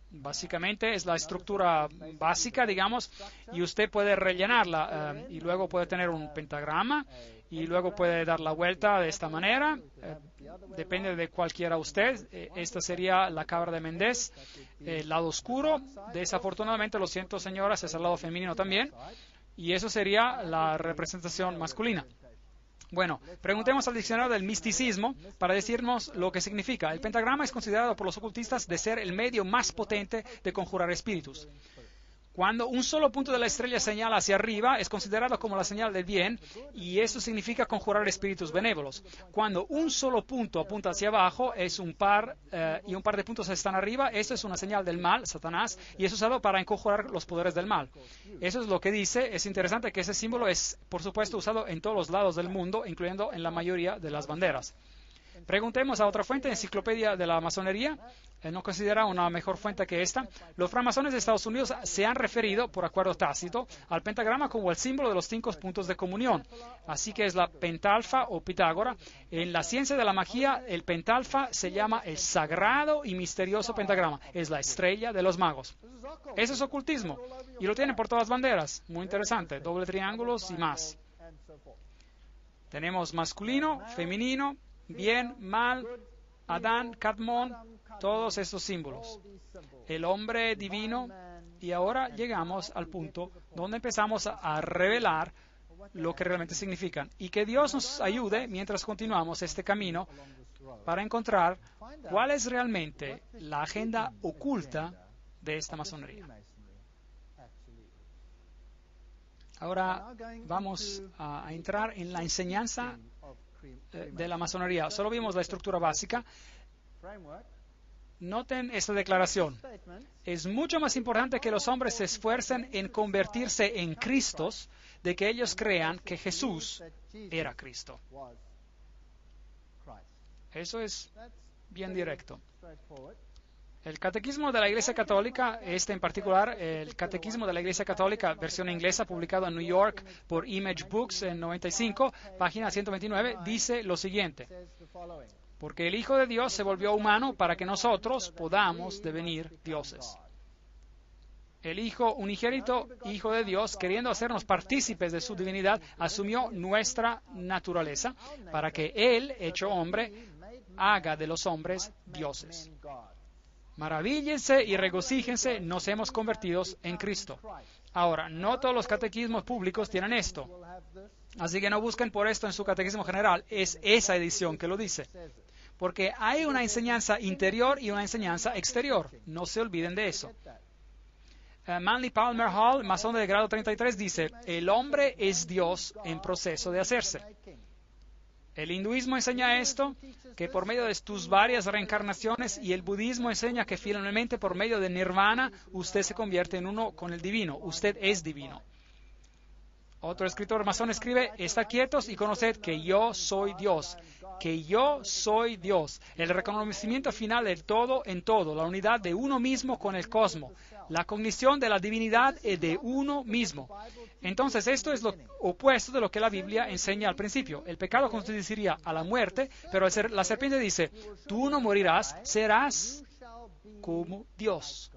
A: básicamente es la estructura básica, digamos, y usted puede rellenarla y luego puede tener un pentagrama y luego puede dar la vuelta de esta manera. Depende de cualquiera usted. Esta sería la cabra de Méndez, el lado oscuro. Desafortunadamente, lo siento, señoras, es el lado femenino también. Y eso sería la representación masculina. Bueno, preguntemos al diccionario del misticismo para decirnos lo que significa. El pentagrama es considerado por los ocultistas de ser el medio más potente de conjurar espíritus. Cuando un solo punto de la estrella señala hacia arriba, es considerado como la señal del bien, y eso significa conjurar espíritus benévolos. Cuando un solo punto apunta hacia abajo, es un par, y un par de puntos están arriba, eso es una señal del mal, Satanás, y es usado para conjurar los poderes del mal. Eso es lo que dice. Es interesante que ese símbolo es, por supuesto, usado en todos los lados del mundo, incluyendo en la mayoría de las banderas. Preguntemos a otra fuente, Enciclopedia de la Masonería. ¿No considera una mejor fuente que esta? Los francmasones de Estados Unidos se han referido, por acuerdo tácito, al pentagrama como el símbolo de los 5 puntos de comunión. Así que es la pentalfa o Pitágora. En la ciencia de la magia, el pentalfa se llama el sagrado y misterioso pentagrama. Es la estrella de los magos. Eso es ocultismo. Y lo tienen por todas las banderas. Muy interesante. Doble triángulos y más. Tenemos masculino, femenino, bien, mal, Adán, Cadmón, todos estos símbolos. El hombre divino. Y ahora llegamos al punto donde empezamos a revelar lo que realmente significan. Y que Dios nos ayude mientras continuamos este camino para encontrar cuál es realmente la agenda oculta de esta masonería. Ahora vamos a entrar en la enseñanza de la masonería. Solo vimos la estructura básica. Noten esta declaración. Es mucho más importante que los hombres se esfuercen en convertirse en Cristos de que ellos crean que Jesús era Cristo. Eso es bien directo. El Catequismo de la Iglesia Católica, este en particular, el Catequismo de la Iglesia Católica, versión inglesa, publicado en New York por Image Books en 95, página 129, dice lo siguiente. Porque el Hijo de Dios se volvió humano para que nosotros podamos devenir dioses. El Hijo unigénito, Hijo de Dios, queriendo hacernos partícipes de su divinidad, asumió nuestra naturaleza para que Él, hecho hombre, haga de los hombres dioses. Maravíllense y regocíjense, nos hemos convertido en Cristo. Ahora, no todos los catequismos públicos tienen esto. Así que no busquen por esto en su catequismo general. Es esa edición que lo dice. Porque hay una enseñanza interior y una enseñanza exterior. No se olviden de eso. Manly Palmer Hall, masón de grado 33, dice, el hombre es Dios en proceso de hacerse. El hinduismo enseña esto, que por medio de tus varias reencarnaciones, y el budismo enseña que finalmente por medio de nirvana usted se convierte en uno con el divino. Usted es divino. Otro escritor masón escribe, estad quietos y conoced que yo soy Dios. Que yo soy Dios. El reconocimiento final del todo en todo, la unidad de uno mismo con el cosmos, la cognición de la divinidad de uno mismo. Entonces, esto es lo opuesto de lo que la Biblia enseña al principio. El pecado conduciría a la muerte, pero la serpiente dice, tú no morirás, serás como Dios.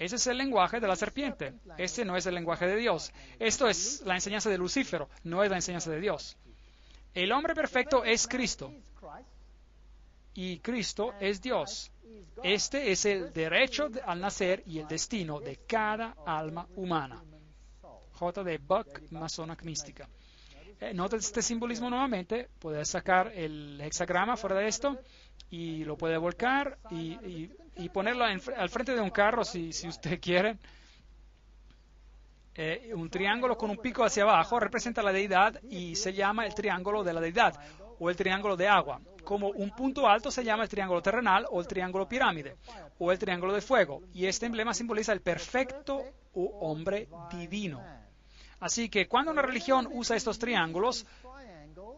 A: Ese es el lenguaje de la serpiente. Este no es el lenguaje de Dios. Esto es la enseñanza de Lucifer, no es la enseñanza de Dios. El hombre perfecto es Cristo. Y Cristo es Dios. Este es el derecho al nacer y el destino de cada alma humana. J. de Buck, Masona Mística. Nota este simbolismo nuevamente. Puede sacar el hexagrama fuera de esto y lo puede volcar y ponerlo al frente de un carro si usted quiere. Un triángulo con un pico hacia abajo representa la deidad y se llama el triángulo de la deidad o el triángulo de agua. Como un punto alto se llama el triángulo terrenal o el triángulo pirámide o el triángulo de fuego. Y este emblema simboliza el perfecto hombre divino. Así que cuando una religión usa estos triángulos,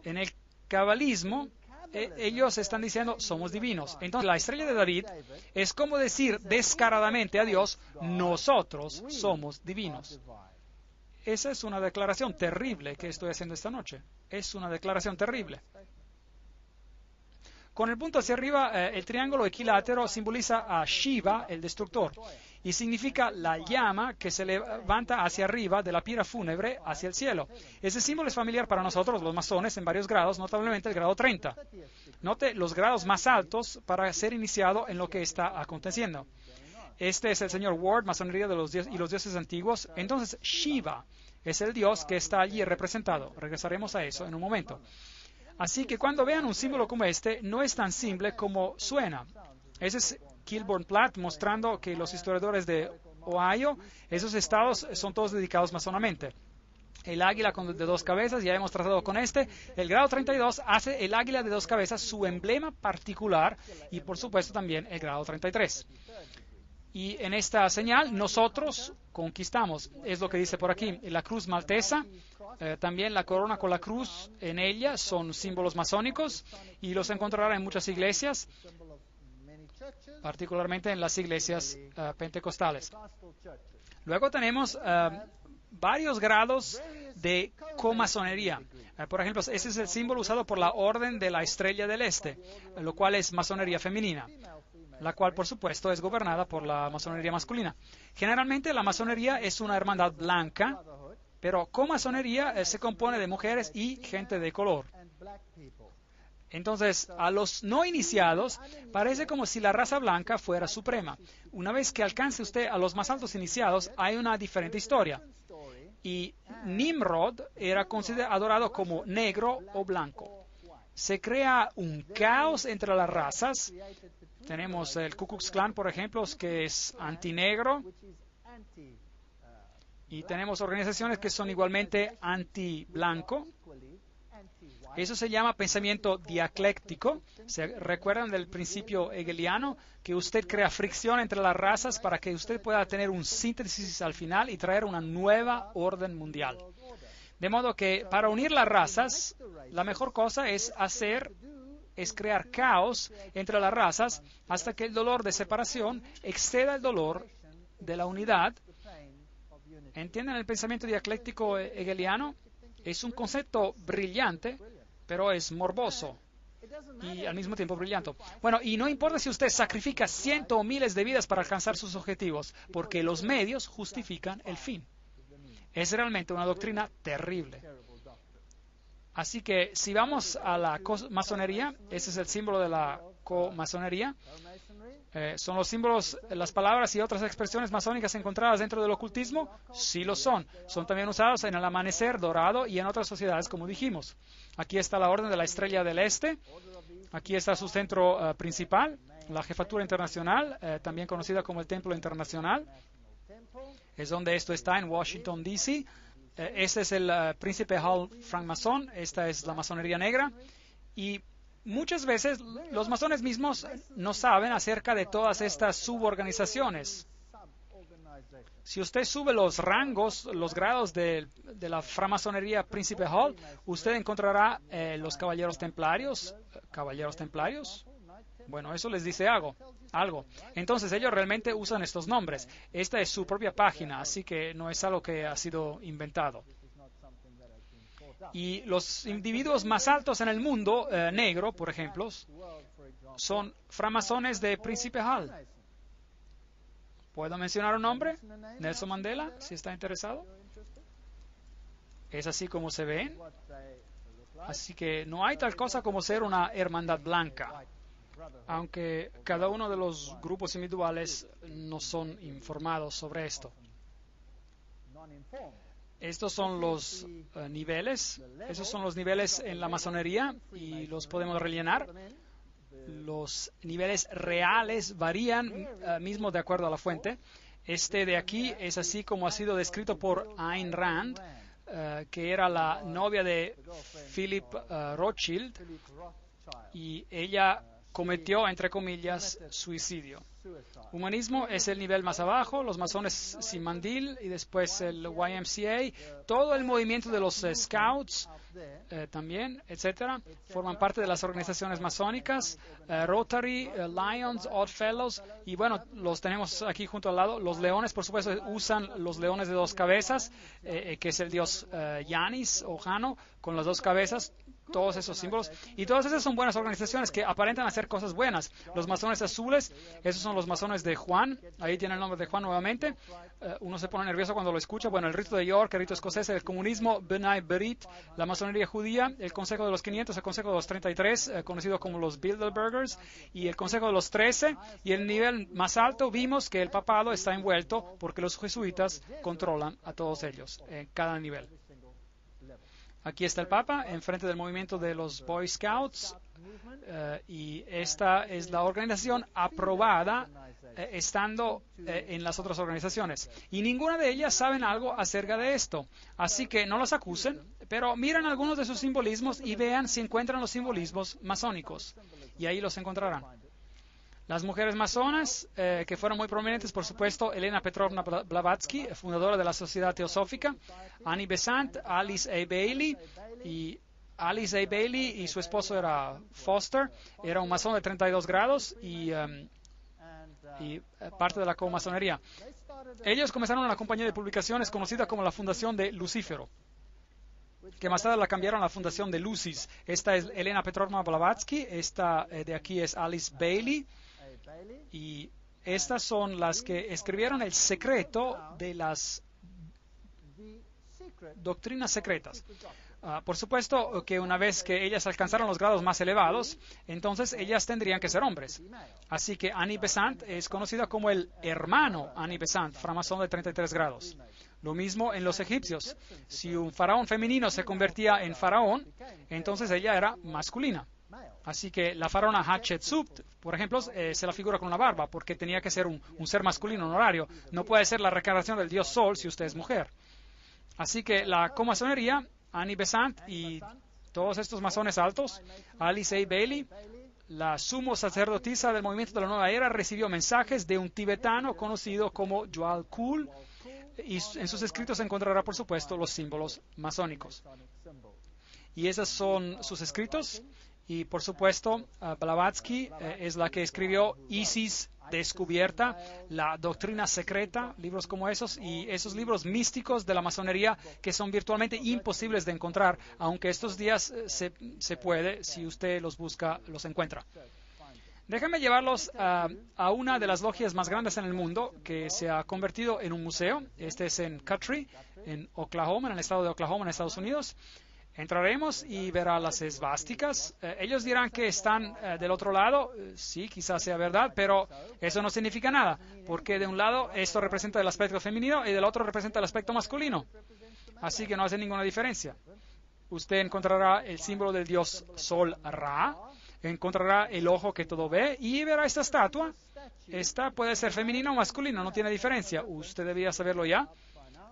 A: en el cabalismo, ellos están diciendo, somos divinos. Entonces, la estrella de David es como decir descaradamente a Dios, nosotros somos divinos. Esa es una declaración terrible que estoy haciendo esta noche. Es una declaración terrible. Con el punto hacia arriba, el triángulo equilátero simboliza a Shiva, el destructor, y significa la llama que se levanta hacia arriba de la pira fúnebre hacia el cielo. Ese símbolo es familiar para nosotros, los masones, en varios grados, notablemente el grado 30. Note los grados más altos para ser iniciado en lo que está aconteciendo. Este es el señor Ward, masonería de los dioses y los dioses antiguos. Entonces, Shiva es el dios que está allí representado. Regresaremos a eso en un momento. Así que cuando vean un símbolo como este, no es tan simple como suena. Ese es Kilburn Platt mostrando que los historiadores de Ohio, esos estados son todos dedicados masonamente. El águila de dos cabezas, ya hemos tratado con este. El grado 32 hace el águila de dos cabezas su emblema particular y por supuesto también el grado 33. Y en esta señal nosotros conquistamos, es lo que dice por aquí. La cruz maltesa, también la corona con la cruz en ella son símbolos masónicos y los encontrará en muchas iglesias, particularmente en las iglesias pentecostales. Luego tenemos varios grados de comasonería. Por ejemplo, ese es el símbolo usado por la Orden de la Estrella del Este, lo cual es masonería femenina, la cual, por supuesto, es gobernada por la masonería masculina. Generalmente, la masonería es una hermandad blanca, pero comasonería se compone de mujeres y gente de color. Entonces, a los no iniciados, parece como si la raza blanca fuera suprema. Una vez que alcance usted a los más altos iniciados, hay una diferente historia. Y Nimrod era adorado como negro o blanco. Se crea un caos entre las razas. Tenemos el Ku Klux Klan, por ejemplo, que es antinegro. Y tenemos organizaciones que son igualmente anti-blanco. Eso se llama pensamiento dialéctico. ¿Se recuerdan del principio hegeliano? Que usted crea fricción entre las razas para que usted pueda tener un síntesis al final y traer una nueva orden mundial. De modo que para unir las razas, la mejor cosa es crear caos entre las razas hasta que el dolor de separación exceda el dolor de la unidad. ¿Entienden el pensamiento dialéctico hegeliano? Es un concepto brillante, pero es morboso y al mismo tiempo brillante. Bueno, y no importa si usted sacrifica cientos o miles de vidas para alcanzar sus objetivos, porque los medios justifican el fin. Es realmente una doctrina terrible. Así que si vamos a la masonería, ese es el símbolo de la comasonería. ¿Son los símbolos, las palabras y otras expresiones masónicas encontradas dentro del ocultismo? Sí lo son. Son también usados en el amanecer dorado y en otras sociedades, como dijimos. Aquí está la Orden de la Estrella del Este. Aquí está su centro principal, la Jefatura Internacional, también conocida como el Templo Internacional. Es donde esto está, en Washington, D.C. Este es el Príncipe Hall francmasón. Esta es la masonería negra. Y muchas veces los masones mismos no saben acerca de todas estas suborganizaciones. Si usted sube los rangos, los grados de la francmasonería Príncipe Hall, usted encontrará los caballeros templarios. ¿Caballeros templarios? Bueno, eso les dice algo. Entonces, ellos realmente usan estos nombres. Esta es su propia página, así que no es algo que ha sido inventado. Y los individuos más altos en el mundo negro, por ejemplo, son francmasones de Príncipe Hall. ¿Puedo mencionar un nombre? Nelson Mandela, si está interesado. Es así como se ven. Así que no hay tal cosa como ser una hermandad blanca, aunque cada uno de los grupos individuales no son informados sobre esto. Estos son los niveles. Esos son los niveles en la masonería y los podemos rellenar. Los niveles reales varían mismo de acuerdo a la fuente. Este de aquí es así como ha sido descrito por Ayn Rand, que era la novia de Philip Rothschild, y ella cometió, entre comillas, suicidio. Humanismo es el nivel más abajo, los masones sin mandil y después el YMCA, todo el movimiento de los Scouts también, etcétera, forman parte de las organizaciones masónicas, Rotary, Lions, Odd Fellows, y bueno, los tenemos aquí junto al lado. Los leones, por supuesto, usan los leones de dos cabezas, que es el dios Yanis o Jano, con las dos cabezas. Todos esos símbolos, y todas esas son buenas organizaciones que aparentan hacer cosas buenas. Los masones azules, esos son los masones de Juan, ahí tiene el nombre de Juan nuevamente. Uno se pone nervioso cuando lo escucha. Bueno, el rito de York, el rito escocés, el comunismo, B'nai B'rith, la masonería judía, el consejo de los 500, el consejo de los 33, conocido como los Bilderbergers, y el consejo de los 13, y el nivel más alto vimos que el papado está envuelto porque los jesuitas controlan a todos ellos en cada nivel. Aquí está el Papa, enfrente del movimiento de los Boy Scouts, y esta es la organización aprobada estando en las otras organizaciones. Y ninguna de ellas saben algo acerca de esto. Así que no los acusen, pero miren algunos de sus simbolismos y vean si encuentran los simbolismos masónicos. Y ahí los encontrarán. Las mujeres masonas, que fueron muy prominentes, por supuesto, Elena Petrovna Blavatsky, fundadora de la Sociedad Teosófica, Annie Besant, Alice A. Bailey, y Alice A. Bailey y su esposo era Foster, era un masón de 32 grados y parte de la comasonería. Ellos comenzaron una compañía de publicaciones conocida como la Fundación de Lucífero, que más tarde la cambiaron a la Fundación de Lucis. Esta es Elena Petrovna Blavatsky, esta de aquí es Alice Bailey, y estas son las que escribieron el secreto de las doctrinas secretas. Por supuesto que una vez que ellas alcanzaron los grados más elevados, entonces ellas tendrían que ser hombres. Así que Annie Besant es conocida como el hermano Annie Besant, framasón de 33 grados. Lo mismo en los egipcios. Si un faraón femenino se convertía en faraón, entonces ella era masculina. Así que la faraona Hatshepsut, por ejemplo, se la figura con una barba, porque tenía que ser un ser masculino honorario. No puede ser la reencarnación del dios Sol si usted es mujer. Así que la comasonería, Annie Besant y todos estos masones altos, Alice A. Bailey, la sumo sacerdotisa del movimiento de la nueva era, recibió mensajes de un tibetano conocido como Djwhal Khul, y en sus escritos se encontrará, por supuesto, los símbolos masónicos. Y esos son sus escritos. Y, por supuesto, Blavatsky es la que escribió Isis Descubierta, la doctrina secreta, libros como esos, y esos libros místicos de la masonería que son virtualmente imposibles de encontrar, aunque estos días se puede, si usted los busca, los encuentra. Déjenme llevarlos a una de las logias más grandes en el mundo, que se ha convertido en un museo. Este es en Guthrie, en Oklahoma, en el estado de Oklahoma, en Estados Unidos. Entraremos y verá las esvásticas. Ellos dirán que están del otro lado. Sí, quizás sea verdad, pero eso no significa nada, porque de un lado esto representa el aspecto femenino y del otro representa el aspecto masculino. Así que no hace ninguna diferencia. Usted encontrará el símbolo del dios Sol Ra, encontrará el ojo que todo ve y verá esta estatua. Esta puede ser femenina o masculina, no tiene diferencia. Usted debía saberlo ya.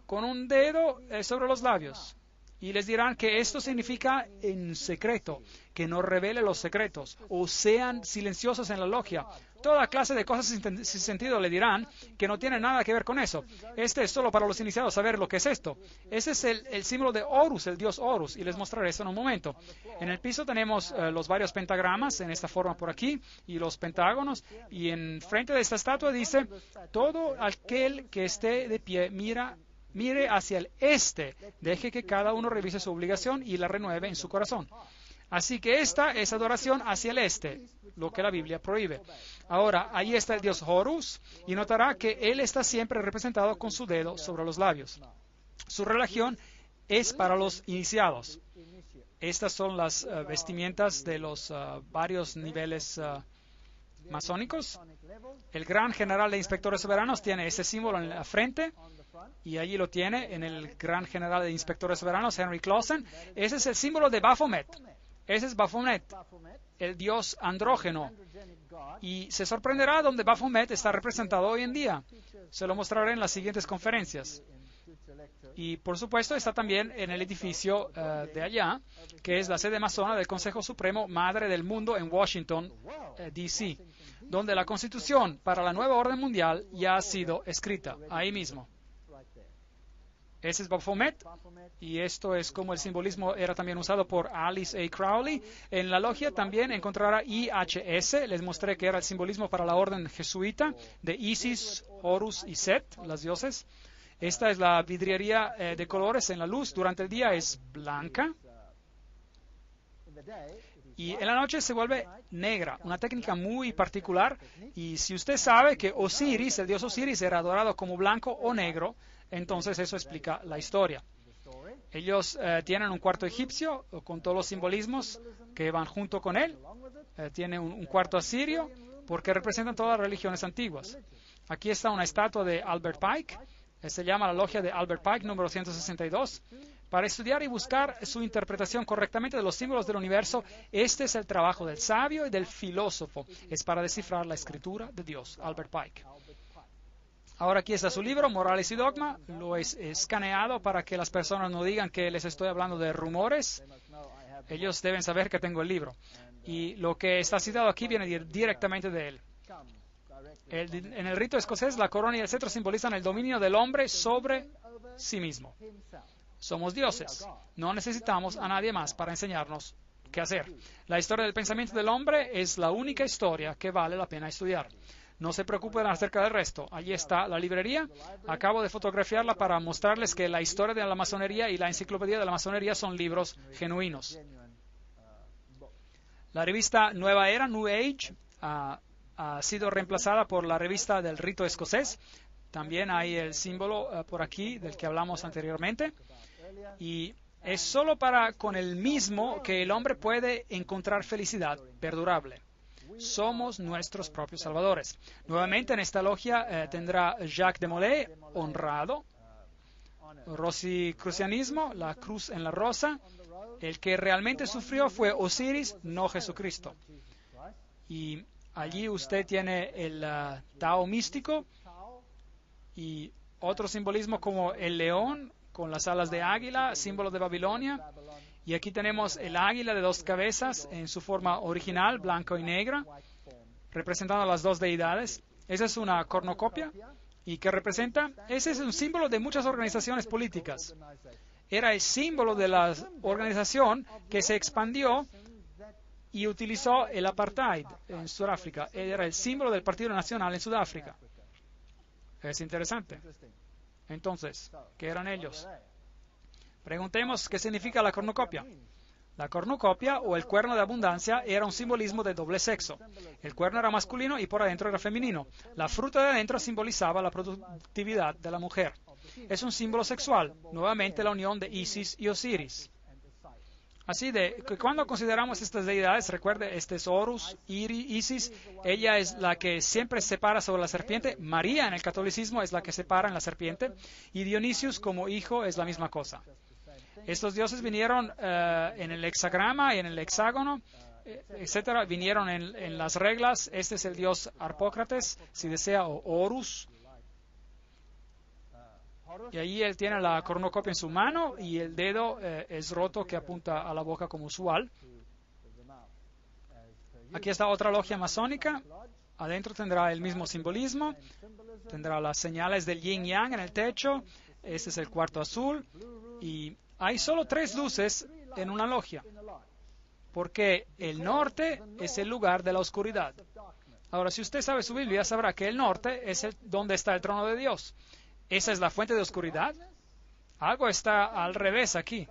A: Con un dedo sobre los labios. Y les dirán que esto significa en secreto, que no revele los secretos, o sean silenciosos en la logia. Toda clase de cosas sin sentido le dirán que no tiene nada que ver con eso. Este es solo para los iniciados saber lo que es esto. Ese es el símbolo de Horus, el dios Horus, y les mostraré eso en un momento. En el piso tenemos los varios pentagramas, en esta forma por aquí, y los pentágonos, y en frente de esta estatua dice, todo aquel que esté de pie mire hacia el este, deje que cada uno revise su obligación y la renueve en su corazón. Así que esta es adoración hacia el este, lo que la Biblia prohíbe. Ahora, ahí está el dios Horus, y notará que él está siempre representado con su dedo sobre los labios. Su religión es para los iniciados. Estas son las vestimentas de los varios niveles masónicos. El gran general de inspectores soberanos tiene ese símbolo en la frente, y allí lo tiene en el gran general de inspectores soberanos, Henry Clausen. Ese es el símbolo de Baphomet. Ese es Baphomet, el dios andrógeno. Y se sorprenderá donde Baphomet está representado hoy en día. Se lo mostraré en las siguientes conferencias. Y por supuesto está también en el edificio de allá, que es la sede masona del Consejo Supremo Madre del Mundo en Washington, D.C., donde la Constitución para la nueva orden mundial ya ha sido escrita, ahí mismo. Ese es Baphomet, y esto es como el simbolismo era también usado por Alice A. Crowley. En la logia también encontrará IHS, les mostré que era el simbolismo para la orden jesuita de Isis, Horus y Set, las dioses. Esta es la vidriería de colores en la luz. Durante el día es blanca y en la noche se vuelve negra, una técnica muy particular. Y si usted sabe que Osiris, el dios Osiris, era adorado como blanco o negro, entonces eso explica la historia. Ellos tienen un cuarto egipcio con todos los simbolismos que van junto con él. Tiene un cuarto asirio porque representan todas las religiones antiguas. Aquí está una estatua de Albert Pike. Se llama la logia de Albert Pike, número 162. Para estudiar y buscar su interpretación correctamente de los símbolos del universo, este es el trabajo del sabio y del filósofo. Es para descifrar la escritura de Dios, Albert Pike. Ahora aquí está su libro, Morales y Dogma. Lo he escaneado para que las personas no digan que les estoy hablando de rumores. Ellos deben saber que tengo el libro. Y lo que está citado aquí viene directamente de él. En el rito escocés, la corona y el cetro simbolizan el dominio del hombre sobre sí mismo. Somos dioses. No necesitamos a nadie más para enseñarnos qué hacer. La historia del pensamiento del hombre es la única historia que vale la pena estudiar. No se preocupen acerca del resto. Allí está la librería. Acabo de fotografiarla para mostrarles que la historia de la masonería y la enciclopedia de la masonería son libros genuinos. La revista Nueva Era, New Age, ha sido reemplazada por la revista del rito escocés. También hay el símbolo por aquí del que hablamos anteriormente. Y es solo con el mismo que el hombre puede encontrar felicidad perdurable. Somos nuestros propios salvadores. Nuevamente en esta logia tendrá Jacques de Molay, honrado, Rosicrucianismo, la cruz en la rosa. El que realmente sufrió fue Osiris, no Jesucristo. Y allí usted tiene el Tao místico y otro simbolismo como el león con las alas de águila, símbolo de Babilonia. Y aquí tenemos el águila de dos cabezas en su forma original, blanca y negra, representando a las dos deidades. Esa es una cornucopia. ¿Y qué representa? Ese es un símbolo de muchas organizaciones políticas. Era el símbolo de la organización que se expandió y utilizó el apartheid en Sudáfrica. Era el símbolo del Partido Nacional en Sudáfrica. Es interesante. Entonces, ¿qué eran ellos? Preguntemos qué significa la cornucopia. La cornucopia o el cuerno de abundancia era un simbolismo de doble sexo. El cuerno era masculino y por adentro era femenino. La fruta de adentro simbolizaba la productividad de la mujer. Es un símbolo sexual, nuevamente la unión de Isis y Osiris. Así que cuando consideramos estas deidades, recuerde, este es Horus, Isis, ella es la que siempre se para sobre la serpiente. María en el catolicismo es la que se para en la serpiente. Y Dionisius como hijo es la misma cosa. Estos dioses vinieron en el hexagrama y en el hexágono, etcétera. Vinieron en las reglas. Este es el dios Harpócrates, si desea, o Horus. Y ahí él tiene la cornucopia en su mano y el dedo es roto que apunta a la boca como usual. Aquí está otra logia masónica. Adentro tendrá el mismo simbolismo. Tendrá las señales del yin yang en el techo. Este es el cuarto azul. Y hay solo 3 luces en una logia, porque el norte es el lugar de la oscuridad. Ahora, si usted sabe su Biblia, sabrá que el norte es donde está el trono de Dios. ¿Esa es la fuente de oscuridad? Algo está al revés aquí.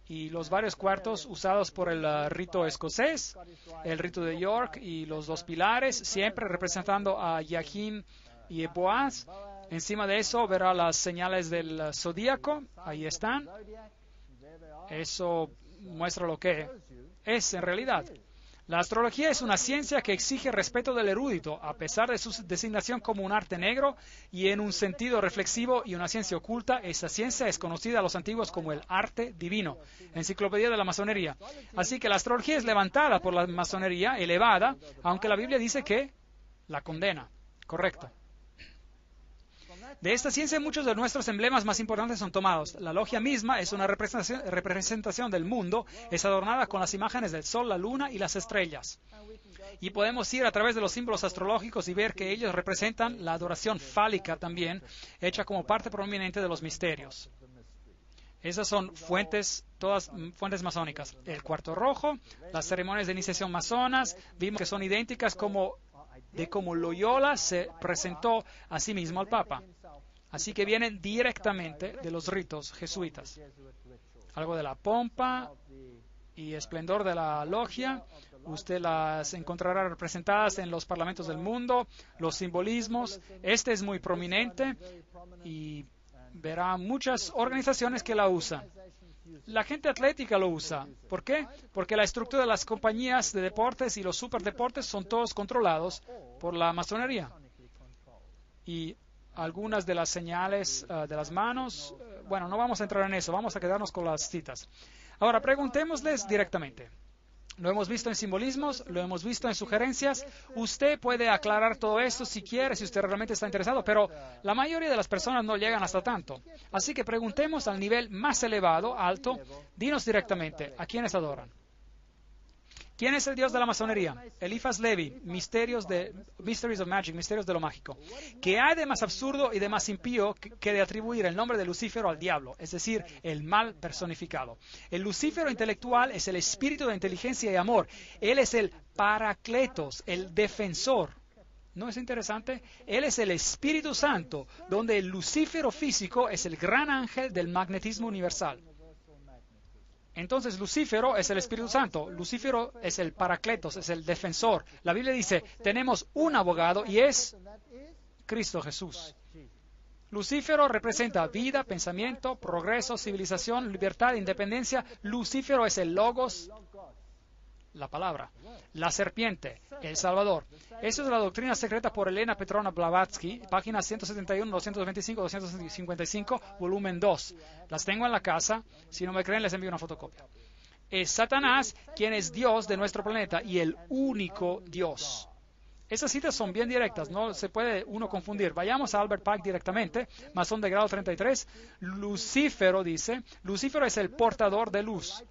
A: y los varios cuartos usados por el rito escocés, el rito de York y los dos pilares, siempre representando a Yaquín y Boaz. Encima de eso verá las señales del zodíaco, ahí están. Eso muestra lo que es en realidad. La astrología es una ciencia que exige respeto del erudito, a pesar de su designación como un arte negro y en un sentido reflexivo y una ciencia oculta. Esa ciencia es conocida a los antiguos como el arte divino, enciclopedia de la masonería. Así que la astrología es levantada por la masonería, elevada, aunque la Biblia dice que la condena. Correcto. De esta ciencia muchos de nuestros emblemas más importantes son tomados. La logia misma es una representación del mundo, es adornada con las imágenes del sol, la luna y las estrellas. Y podemos ir a través de los símbolos astrológicos y ver que ellos representan la adoración fálica también, hecha como parte prominente de los misterios. Esas son fuentes, todas fuentes masónicas. El cuarto rojo, las ceremonias de iniciación masonas, vimos que son idénticas como Loyola se presentó a sí mismo al Papa. Así que vienen directamente de los ritos jesuitas. Algo de la pompa y esplendor de la logia. Usted las encontrará representadas en los parlamentos del mundo, los simbolismos. Este es muy prominente y verá muchas organizaciones que la usan. La gente atlética lo usa. ¿Por qué? Porque la estructura de las compañías de deportes y los superdeportes son todos controlados por la masonería. Y algunas de las señales de las manos, bueno, no vamos a entrar en eso, vamos a quedarnos con las citas. Ahora, preguntémosles directamente. Lo hemos visto en simbolismos, lo hemos visto en sugerencias. Usted puede aclarar todo esto si quiere, si usted realmente está interesado, pero la mayoría de las personas no llegan hasta tanto. Así que preguntemos al nivel más elevado, alto, dinos directamente, ¿a quiénes adoran? ¿Quién es el dios de la masonería? Eliphas Levi, Mysteries of Magic, Misterios de lo Mágico. ¿Qué hay de más absurdo y de más impío que de atribuir el nombre de Lucífero al diablo, es decir, el mal personificado? El Lucífero intelectual es el espíritu de inteligencia y amor. Él es el Paracletos, el defensor. ¿No es interesante? Él es el Espíritu Santo, donde el Lucífero físico es el gran ángel del magnetismo universal. Entonces, Lucífero es el Espíritu Santo. Lucífero es el Paracletos, es el defensor. La Biblia dice, tenemos un abogado y es Cristo Jesús. Lucífero representa vida, pensamiento, progreso, civilización, libertad, independencia. Lucífero es el Logos, la palabra, la serpiente, el Salvador. Eso es la doctrina secreta por Elena Petrovna Blavatsky, páginas 171, 225, 255, volumen 2. Las tengo en la casa. Si no me creen, les envío una fotocopia. Es Satanás quien es Dios de nuestro planeta y el único Dios. Esas citas son bien directas, no se puede uno confundir. Vayamos a Albert Pike directamente, masón de grado 33. Lucífero dice, Lucífero es el portador de luz.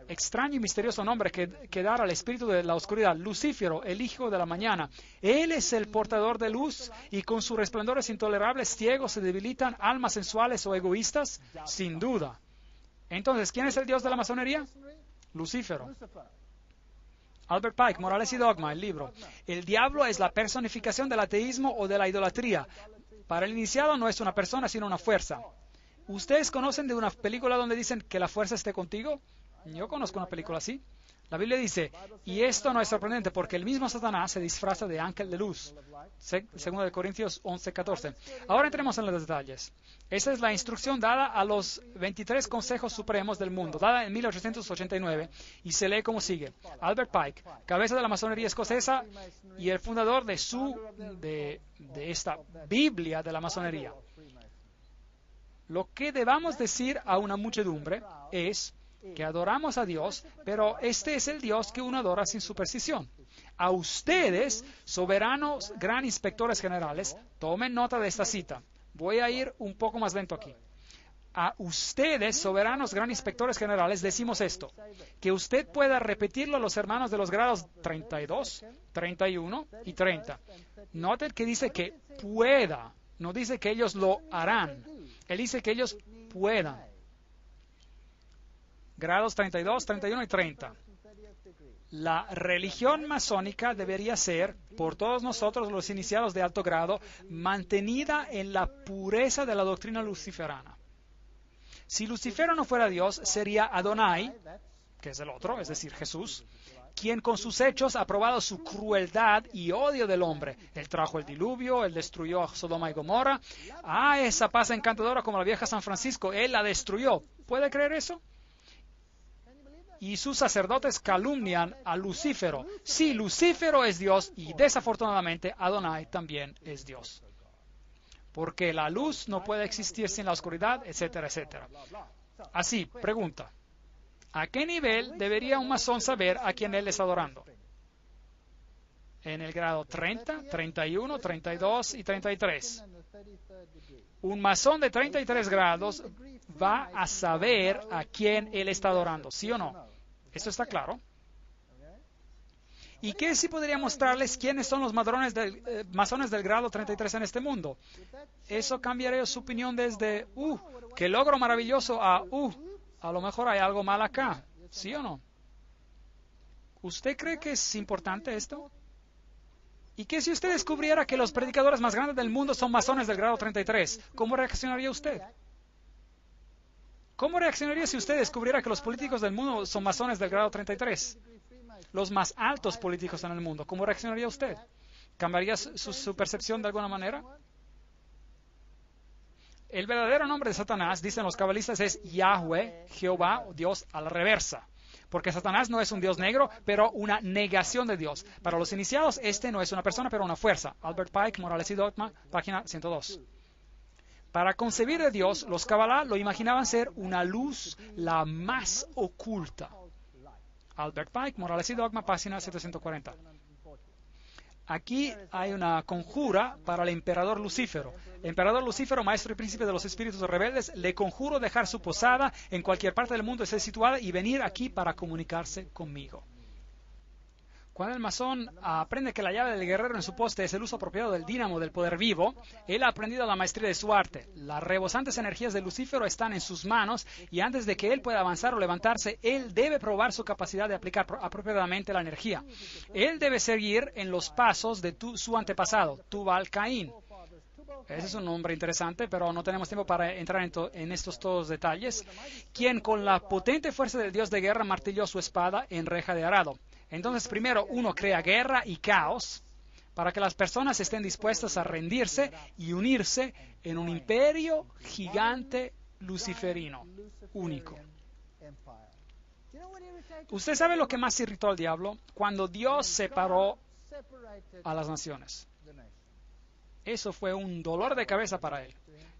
A: Extraño y misterioso nombre que dar al espíritu de la oscuridad. Lucífero, el hijo de la mañana. Él es el portador de luz y con sus resplandores intolerables ciegos se debilitan almas sensuales o egoístas, sin duda. Entonces, ¿quién es el dios de la masonería? Lucífero. Albert Pike, Morales y Dogma, el libro. El diablo es la personificación del ateísmo o de la idolatría. Para el iniciado no es una persona, sino una fuerza. ¿Ustedes conocen de una película donde dicen que la fuerza esté contigo? Yo conozco una película así. La Biblia dice, y esto no es sorprendente porque el mismo Satanás se disfraza de ángel de luz. Segundo de Corintios 11:14. Ahora entremos en los detalles. Esa es la instrucción dada a los 23 consejos supremos del mundo, dada en 1889, y se lee como sigue. Albert Pike, cabeza de la masonería escocesa y el fundador de esta Biblia de la masonería. Lo que debamos decir a una muchedumbre es que adoramos a Dios, pero este es el Dios que uno adora sin superstición. A ustedes, soberanos, gran inspectores generales, tomen nota de esta cita. Voy a ir un poco más lento aquí. A ustedes, soberanos, gran inspectores generales, decimos esto, que usted pueda repetirlo a los hermanos de los grados 32, 31 y 30. Noten que dice que pueda, no dice que ellos lo harán. Él dice que ellos puedan. Grados 32, 31 y 30. La religión masónica debería ser, por todos nosotros los iniciados de alto grado, mantenida en la pureza de la doctrina luciferana. Si Lucifero no fuera Dios, sería Adonai, que es el otro, es decir, Jesús, quien con sus hechos ha probado su crueldad y odio del hombre. Él trajo el diluvio, él destruyó a Sodoma y Gomorra. Esa paz encantadora como la vieja San Francisco, él la destruyó. ¿Puede creer eso? Y sus sacerdotes calumnian a Lucífero. Sí, Lucífero es Dios y desafortunadamente Adonai también es Dios. Porque la luz no puede existir sin la oscuridad, etcétera, etcétera. Así, pregunta. ¿A qué nivel debería un masón saber a quién él está adorando? En el grado 30, 31, 32 y 33. Un masón de 33 grados va a saber a quién él está adorando, ¿sí o no? ¿Esto está claro? ¿Y qué si podría mostrarles quiénes son los masones del grado 33 en este mundo? Eso cambiaría su opinión desde, qué logro maravilloso, a lo mejor hay algo mal acá, ¿sí o no? ¿Usted cree que es importante esto? ¿Y qué si usted descubriera que los predicadores más grandes del mundo son masones del grado 33? ¿Cómo reaccionaría usted? ¿Cómo reaccionaría si usted descubriera que los políticos del mundo son masones del grado 33? Los más altos políticos en el mundo. ¿Cómo reaccionaría usted? ¿Cambiaría su percepción de alguna manera? El verdadero nombre de Satanás, dicen los cabalistas, es Yahweh, Jehová, Dios a la reversa. Porque Satanás no es un Dios negro, pero una negación de Dios. Para los iniciados, este no es una persona, pero una fuerza. Albert Pike, Morales y Dogma, página 102. Para concebir de Dios, los Kabbalah lo imaginaban ser una luz la más oculta. Albert Pike, Morales y Dogma, página 740. Aquí hay una conjura para el emperador Lucífero. Emperador Lucífero, maestro y príncipe de los espíritus rebeldes, le conjuro dejar su posada en cualquier parte del mundo esté situada y venir aquí para comunicarse conmigo. Cuando el masón aprende que la llave del guerrero en su poste es el uso apropiado del dínamo del poder vivo, él ha aprendido la maestría de su arte. Las rebosantes energías de Lucífero están en sus manos y antes de que él pueda avanzar o levantarse, él debe probar su capacidad de aplicar apropiadamente la energía. Él debe seguir en los pasos de su antepasado, Tubal Caín. Ese es un nombre interesante, pero no tenemos tiempo para entrar en estos todos detalles. Quien con la potente fuerza del dios de guerra martilló su espada en reja de arado. Entonces, primero uno crea guerra y caos para que las personas estén dispuestas a rendirse y unirse en un imperio gigante luciferino, único. ¿Usted sabe lo que más irritó al diablo? Cuando Dios separó a las naciones. Eso fue un dolor de cabeza para él.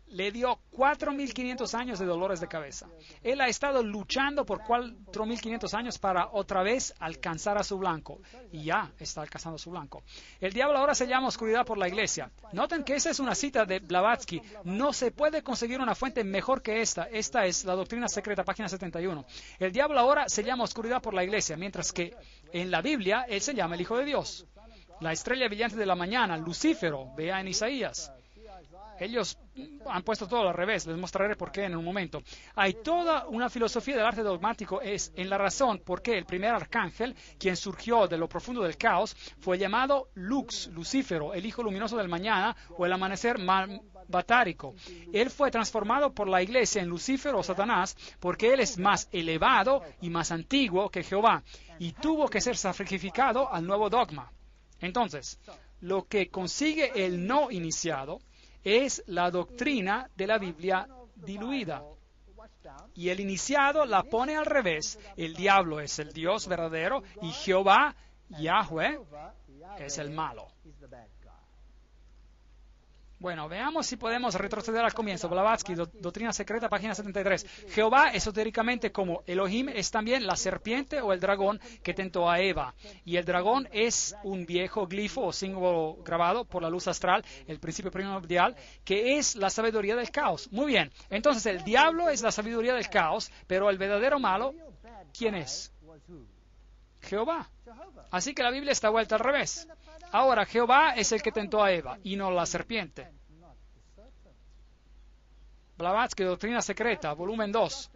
A: Le dio 4.500 años de dolores de cabeza. Él ha estado luchando por 4.500 años para otra vez alcanzar a su blanco. Y ya está alcanzando a su blanco. El diablo ahora se llama oscuridad por la iglesia. Noten que esa es una cita de Blavatsky. No se puede conseguir una fuente mejor que esta. Esta es la doctrina secreta, página 71. El diablo ahora se llama oscuridad por la iglesia, mientras que en la Biblia él se llama el Hijo de Dios. La estrella brillante de la mañana, Lucífero, vea en Isaías. Ellos han puesto todo al revés, les mostraré por qué en un momento. Hay toda una filosofía del arte dogmático en la razón por qué el primer arcángel, quien surgió de lo profundo del caos, fue llamado Lux, Lucífero, el hijo luminoso del mañana o el amanecer batárico. Él fue transformado por la iglesia en Lucífero o Satanás porque él es más elevado y más antiguo que Jehová y tuvo que ser sacrificado al nuevo dogma. Entonces, lo que consigue el no iniciado es la doctrina de la Biblia diluida. Y el iniciado la pone al revés. El diablo es el Dios verdadero y Jehová, Yahweh, es el malo. Bueno, veamos si podemos retroceder al comienzo. Blavatsky, Doctrina Secreta, página 73. Jehová, esotéricamente como Elohim, es también la serpiente o el dragón que tentó a Eva. Y el dragón es un viejo glifo o símbolo grabado por la luz astral, el principio primordial, que es la sabiduría del caos. Muy bien, entonces el diablo es la sabiduría del caos, pero el verdadero malo, ¿quién es? Jehová. Así que la Biblia está vuelta al revés. Ahora, Jehová es el que tentó a Eva y no la serpiente. Blavatsky, Doctrina Secreta, volumen 2.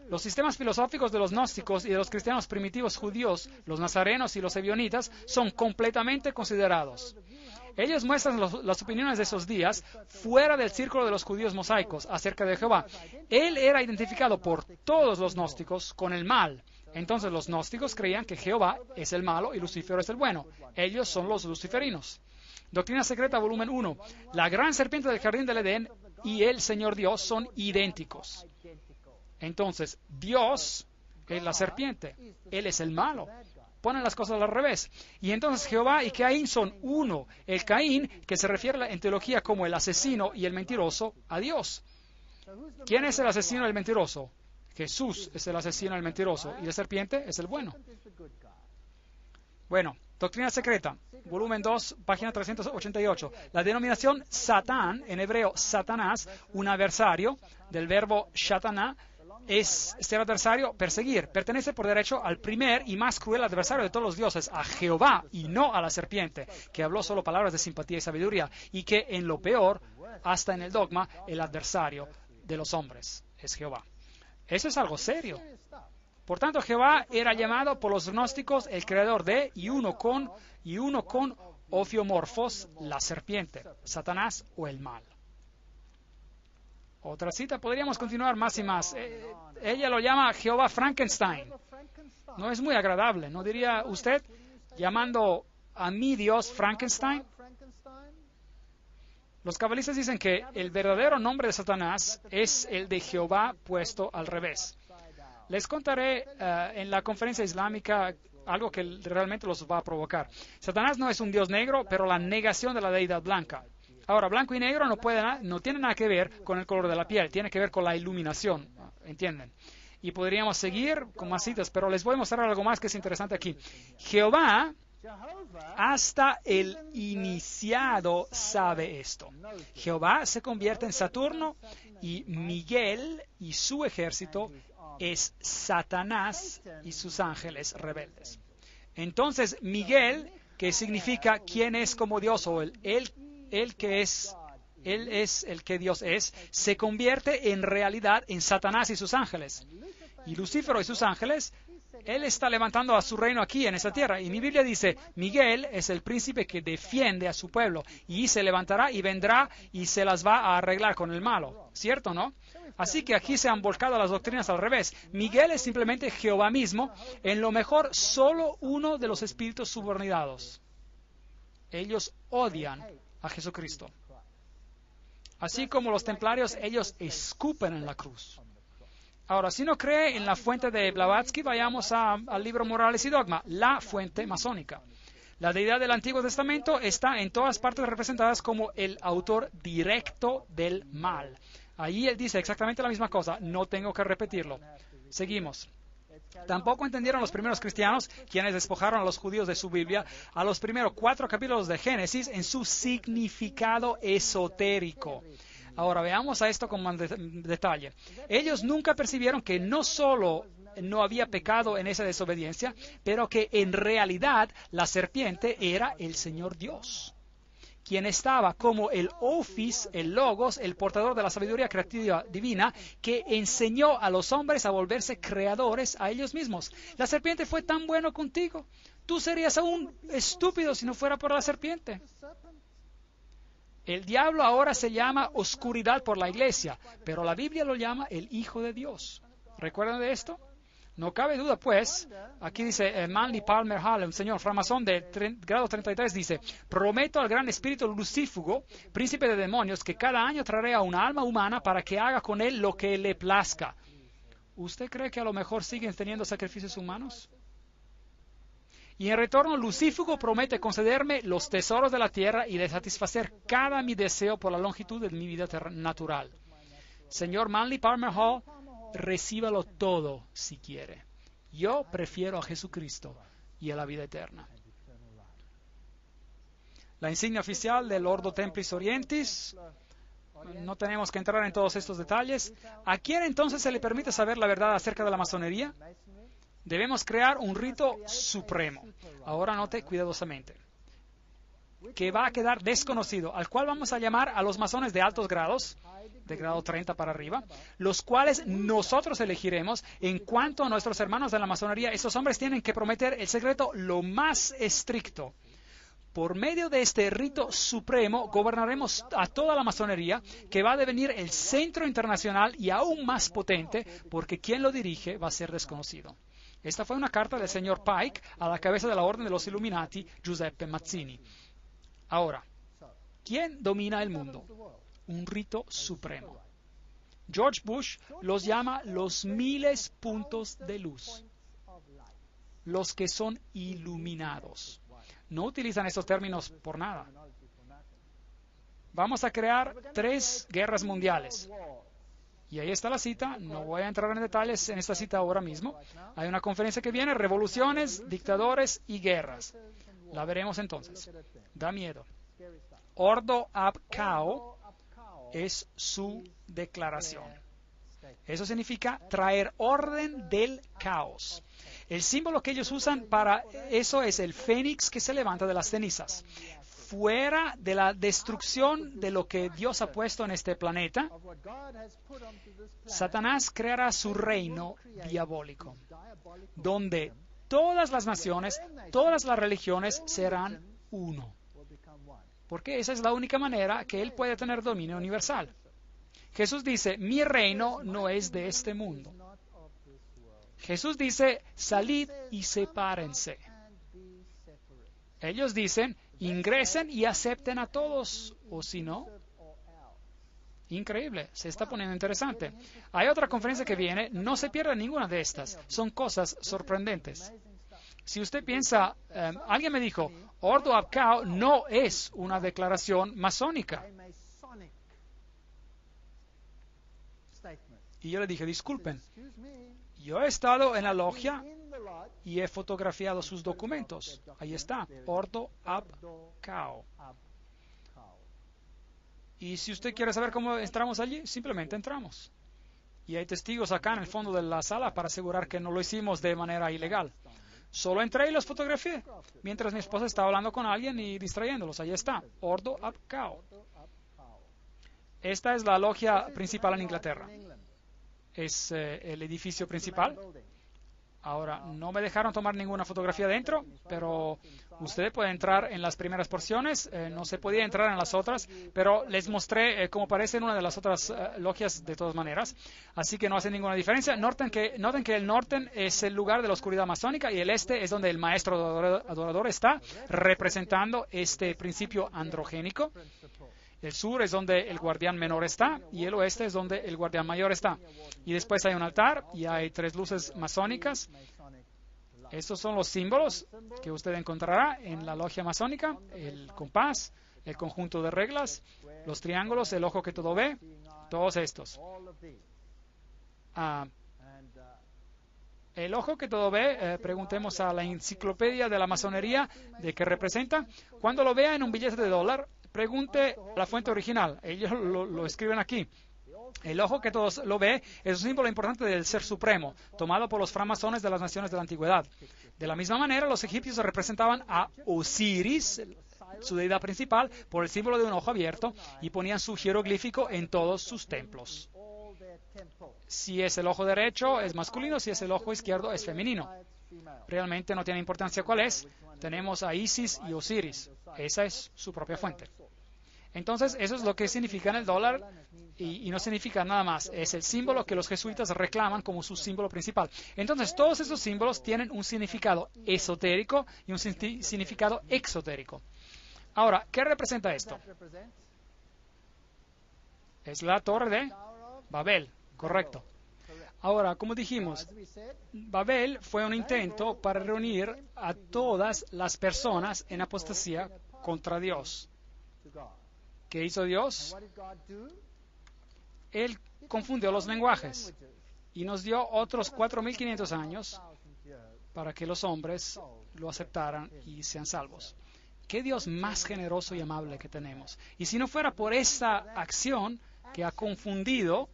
A: Los sistemas filosóficos de los gnósticos y de los cristianos primitivos judíos, los nazarenos y los ebionitas, son completamente considerados. Ellos muestran las opiniones de esos días fuera del círculo de los judíos mosaicos acerca de Jehová. Él era identificado por todos los gnósticos con el mal. Entonces los gnósticos creían que Jehová es el malo y Lucifer es el bueno. Ellos son los luciferinos. Doctrina Secreta, volumen 1. La gran serpiente del jardín del Edén y el Señor Dios son idénticos. Entonces, Dios es la serpiente. Él es el malo. Ponen las cosas al revés. Y entonces Jehová y Caín son uno. El Caín, que se refiere en teología como el asesino y el mentiroso, a Dios. ¿Quién es el asesino y el mentiroso? Jesús es el asesino y el mentiroso. Y la serpiente es el bueno. Bueno, Doctrina Secreta, volumen 2, página 388. La denominación Satán, en hebreo Satanás, un adversario, del verbo shataná, es ser adversario, perseguir. Pertenece por derecho al primer y más cruel adversario de todos los dioses, a Jehová, y no a la serpiente, que habló solo palabras de simpatía y sabiduría, y que en lo peor, hasta en el dogma, el adversario de los hombres es Jehová. Eso es algo serio. Por tanto, Jehová era llamado por los gnósticos el creador de y uno con Ofiomorfos, la serpiente, Satanás o el mal. Otra cita, podríamos continuar más y más. Ella lo llama Jehová Frankenstein. No es muy agradable, ¿no diría usted? Llamando a mi Dios Frankenstein. Los cabalistas dicen que el verdadero nombre de Satanás es el de Jehová puesto al revés. Les contaré en la conferencia islámica algo que realmente los va a provocar. Satanás no es un Dios negro, pero la negación de la deidad blanca. Ahora, blanco y negro no tiene nada que ver con el color de la piel, tiene que ver con la iluminación, ¿entienden? Y podríamos seguir con más citas, pero les voy a mostrar algo más que es interesante aquí. Jehová, hasta el iniciado, sabe esto. Jehová se convierte en Saturno y Miguel y su ejército es Satanás y sus ángeles rebeldes. Entonces, Miguel, que significa quién es como Dios o él es el que Dios es, se convierte en realidad en Satanás y sus ángeles. Y Lucífero y sus ángeles, él está levantando a su reino aquí en esta tierra. Y mi Biblia dice, Miguel es el príncipe que defiende a su pueblo y se levantará y vendrá y se las va a arreglar con el malo. ¿Cierto, no? Así que aquí se han volcado las doctrinas al revés. Miguel es simplemente Jehová mismo, en lo mejor solo uno de los espíritus subordinados. Ellos odian a Jesucristo. Así como los templarios, ellos escupen en la cruz. Ahora, si no cree en la fuente de Blavatsky, vayamos al libro Morales y Dogma, la fuente masónica. La deidad del Antiguo Testamento está en todas partes representadas como el autor directo del mal. Ahí él dice exactamente la misma cosa, no tengo que repetirlo. Seguimos. Tampoco entendieron los primeros cristianos, quienes despojaron a los judíos de su Biblia, a los primeros 4 capítulos de Génesis en su significado esotérico. Ahora veamos a esto con más detalle. Ellos nunca percibieron que no solo no había pecado en esa desobediencia, pero que en realidad la serpiente era el Señor Dios, quien estaba como el Ophis, el Logos, el portador de la sabiduría creativa divina, que enseñó a los hombres a volverse creadores a ellos mismos. La serpiente fue tan bueno contigo. Tú serías aún estúpido si no fuera por la serpiente. El diablo ahora se llama oscuridad por la iglesia, pero la Biblia lo llama el Hijo de Dios. ¿Recuerdan de esto? No cabe duda, pues, aquí dice Manly Palmer Hall, un señor framasón de grado 33, dice, prometo al gran espíritu lucífugo, príncipe de demonios, que cada año traeré a una alma humana para que haga con él lo que le plazca. ¿Usted cree que a lo mejor siguen teniendo sacrificios humanos? Y en retorno, Lucífugo promete concederme los tesoros de la tierra y de satisfacer cada mi deseo por la longitud de mi vida natural. Señor Manly Palmer Hall, recíbalo todo si quiere. Yo prefiero a Jesucristo y a la vida eterna. La insignia oficial del Ordo Templis Orientis. No tenemos que entrar en todos estos detalles. ¿A quién entonces se le permite saber la verdad acerca de la masonería? Debemos crear un rito supremo. Ahora note cuidadosamente, que va a quedar desconocido, al cual vamos a llamar a los masones de altos grados, de grado 30 para arriba, los cuales nosotros elegiremos. En cuanto a nuestros hermanos de la masonería, estos hombres tienen que prometer el secreto lo más estricto. Por medio de este rito supremo, gobernaremos a toda la masonería, que va a devenir el centro internacional y aún más potente, porque quien lo dirige va a ser desconocido. Esta fue una carta del señor Pike a la cabeza de la Orden de los Illuminati, Giuseppe Mazzini. Ahora, ¿quién domina el mundo? Un rito supremo. George Bush los llama los miles puntos de luz, los que son iluminados. No utilizan estos términos por nada. Vamos a crear 3 guerras mundiales. Y ahí está la cita. No voy a entrar en detalles en esta cita ahora mismo. Hay una conferencia que viene, revoluciones, dictadores y guerras. La veremos entonces. Da miedo. Ordo ab Chao es su declaración. Eso significa traer orden del caos. El símbolo que ellos usan para eso es el fénix que se levanta de las cenizas. Fuera de la destrucción de lo que Dios ha puesto en este planeta, Satanás creará su reino diabólico, donde todas las naciones, todas las religiones serán uno. Porque esa es la única manera que él puede tener dominio universal. Jesús dice, mi reino no es de este mundo. Jesús dice, salid y sepárense. Ellos dicen, ingresen y acepten a todos, o si no. Increíble, se está poniendo interesante. Hay otra conferencia que viene, no se pierda ninguna de estas. Son cosas sorprendentes. Si usted piensa, alguien me dijo, Ordo ab Chao no es una declaración masónica. Y yo le dije, disculpen, yo he estado en la logia y he fotografiado sus documentos. Ahí está, Ordo ab Chao. Y si usted quiere saber cómo entramos allí, simplemente entramos. Y hay testigos acá en el fondo de la sala para asegurar que no lo hicimos de manera ilegal. Solo entré y los fotografié, mientras mi esposa estaba hablando con alguien y distrayéndolos. Ahí está, Ordo ab Chao. Esta es la logia principal en Inglaterra. Es el edificio principal. Ahora, no me dejaron tomar ninguna fotografía dentro, pero usted puede entrar en las primeras porciones. No se podía entrar en las otras, pero les mostré cómo parece en una de las otras logias de todas maneras. Así que no hace ninguna diferencia. Noten que el norte es el lugar de la oscuridad masónica y el este es donde el maestro adorador está representando este principio androgénico. El sur es donde el guardián menor está y el oeste es donde el guardián mayor está. Y después hay un altar y hay 3 luces masónicas. Estos son los símbolos que usted encontrará en la logia masónica: el compás, el conjunto de reglas, los triángulos, el ojo que todo ve, todos estos. El ojo que todo ve, preguntemos a la enciclopedia de la masonería de qué representa. Cuando lo vea en un billete de $1, pregunte la fuente original. Ellos lo escriben aquí. El ojo que todos lo ve es un símbolo importante del Ser Supremo, tomado por los francmasones de las naciones de la antigüedad. De la misma manera, los egipcios representaban a Osiris, su deidad principal, por el símbolo de un ojo abierto y ponían su jeroglífico en todos sus templos. Si es el ojo derecho, es masculino; si es el ojo izquierdo, es femenino. Realmente no tiene importancia cuál es. Tenemos a Isis y Osiris. Esa es su propia fuente. Entonces, eso es lo que significa en el dólar y no significa nada más. Es el símbolo que los jesuitas reclaman como su símbolo principal. Entonces, todos esos símbolos tienen un significado esotérico y un significado exotérico. Ahora, ¿qué representa esto? Es la torre de Babel, correcto. Ahora, como dijimos, Babel fue un intento para reunir a todas las personas en apostasía contra Dios. ¿Qué hizo Dios? Él confundió los lenguajes y nos dio otros 4.500 años para que los hombres lo aceptaran y sean salvos. ¿Qué Dios más generoso y amable que tenemos? Y si no fuera por esta acción que ha confundido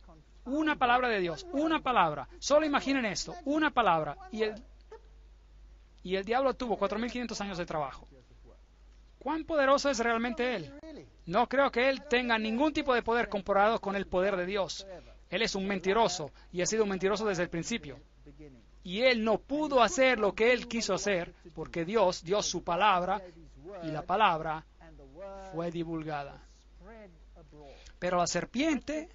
A: una palabra de Dios, una palabra, solo imaginen esto, una palabra, y el diablo tuvo 4.500 años de trabajo. ¿Cuán poderoso es realmente Él? No creo que Él tenga ningún tipo de poder comparado con el poder de Dios. Él es un mentiroso y ha sido un mentiroso desde el principio. Y Él no pudo hacer lo que Él quiso hacer porque Dios dio su palabra y la palabra fue divulgada. Pero la serpiente,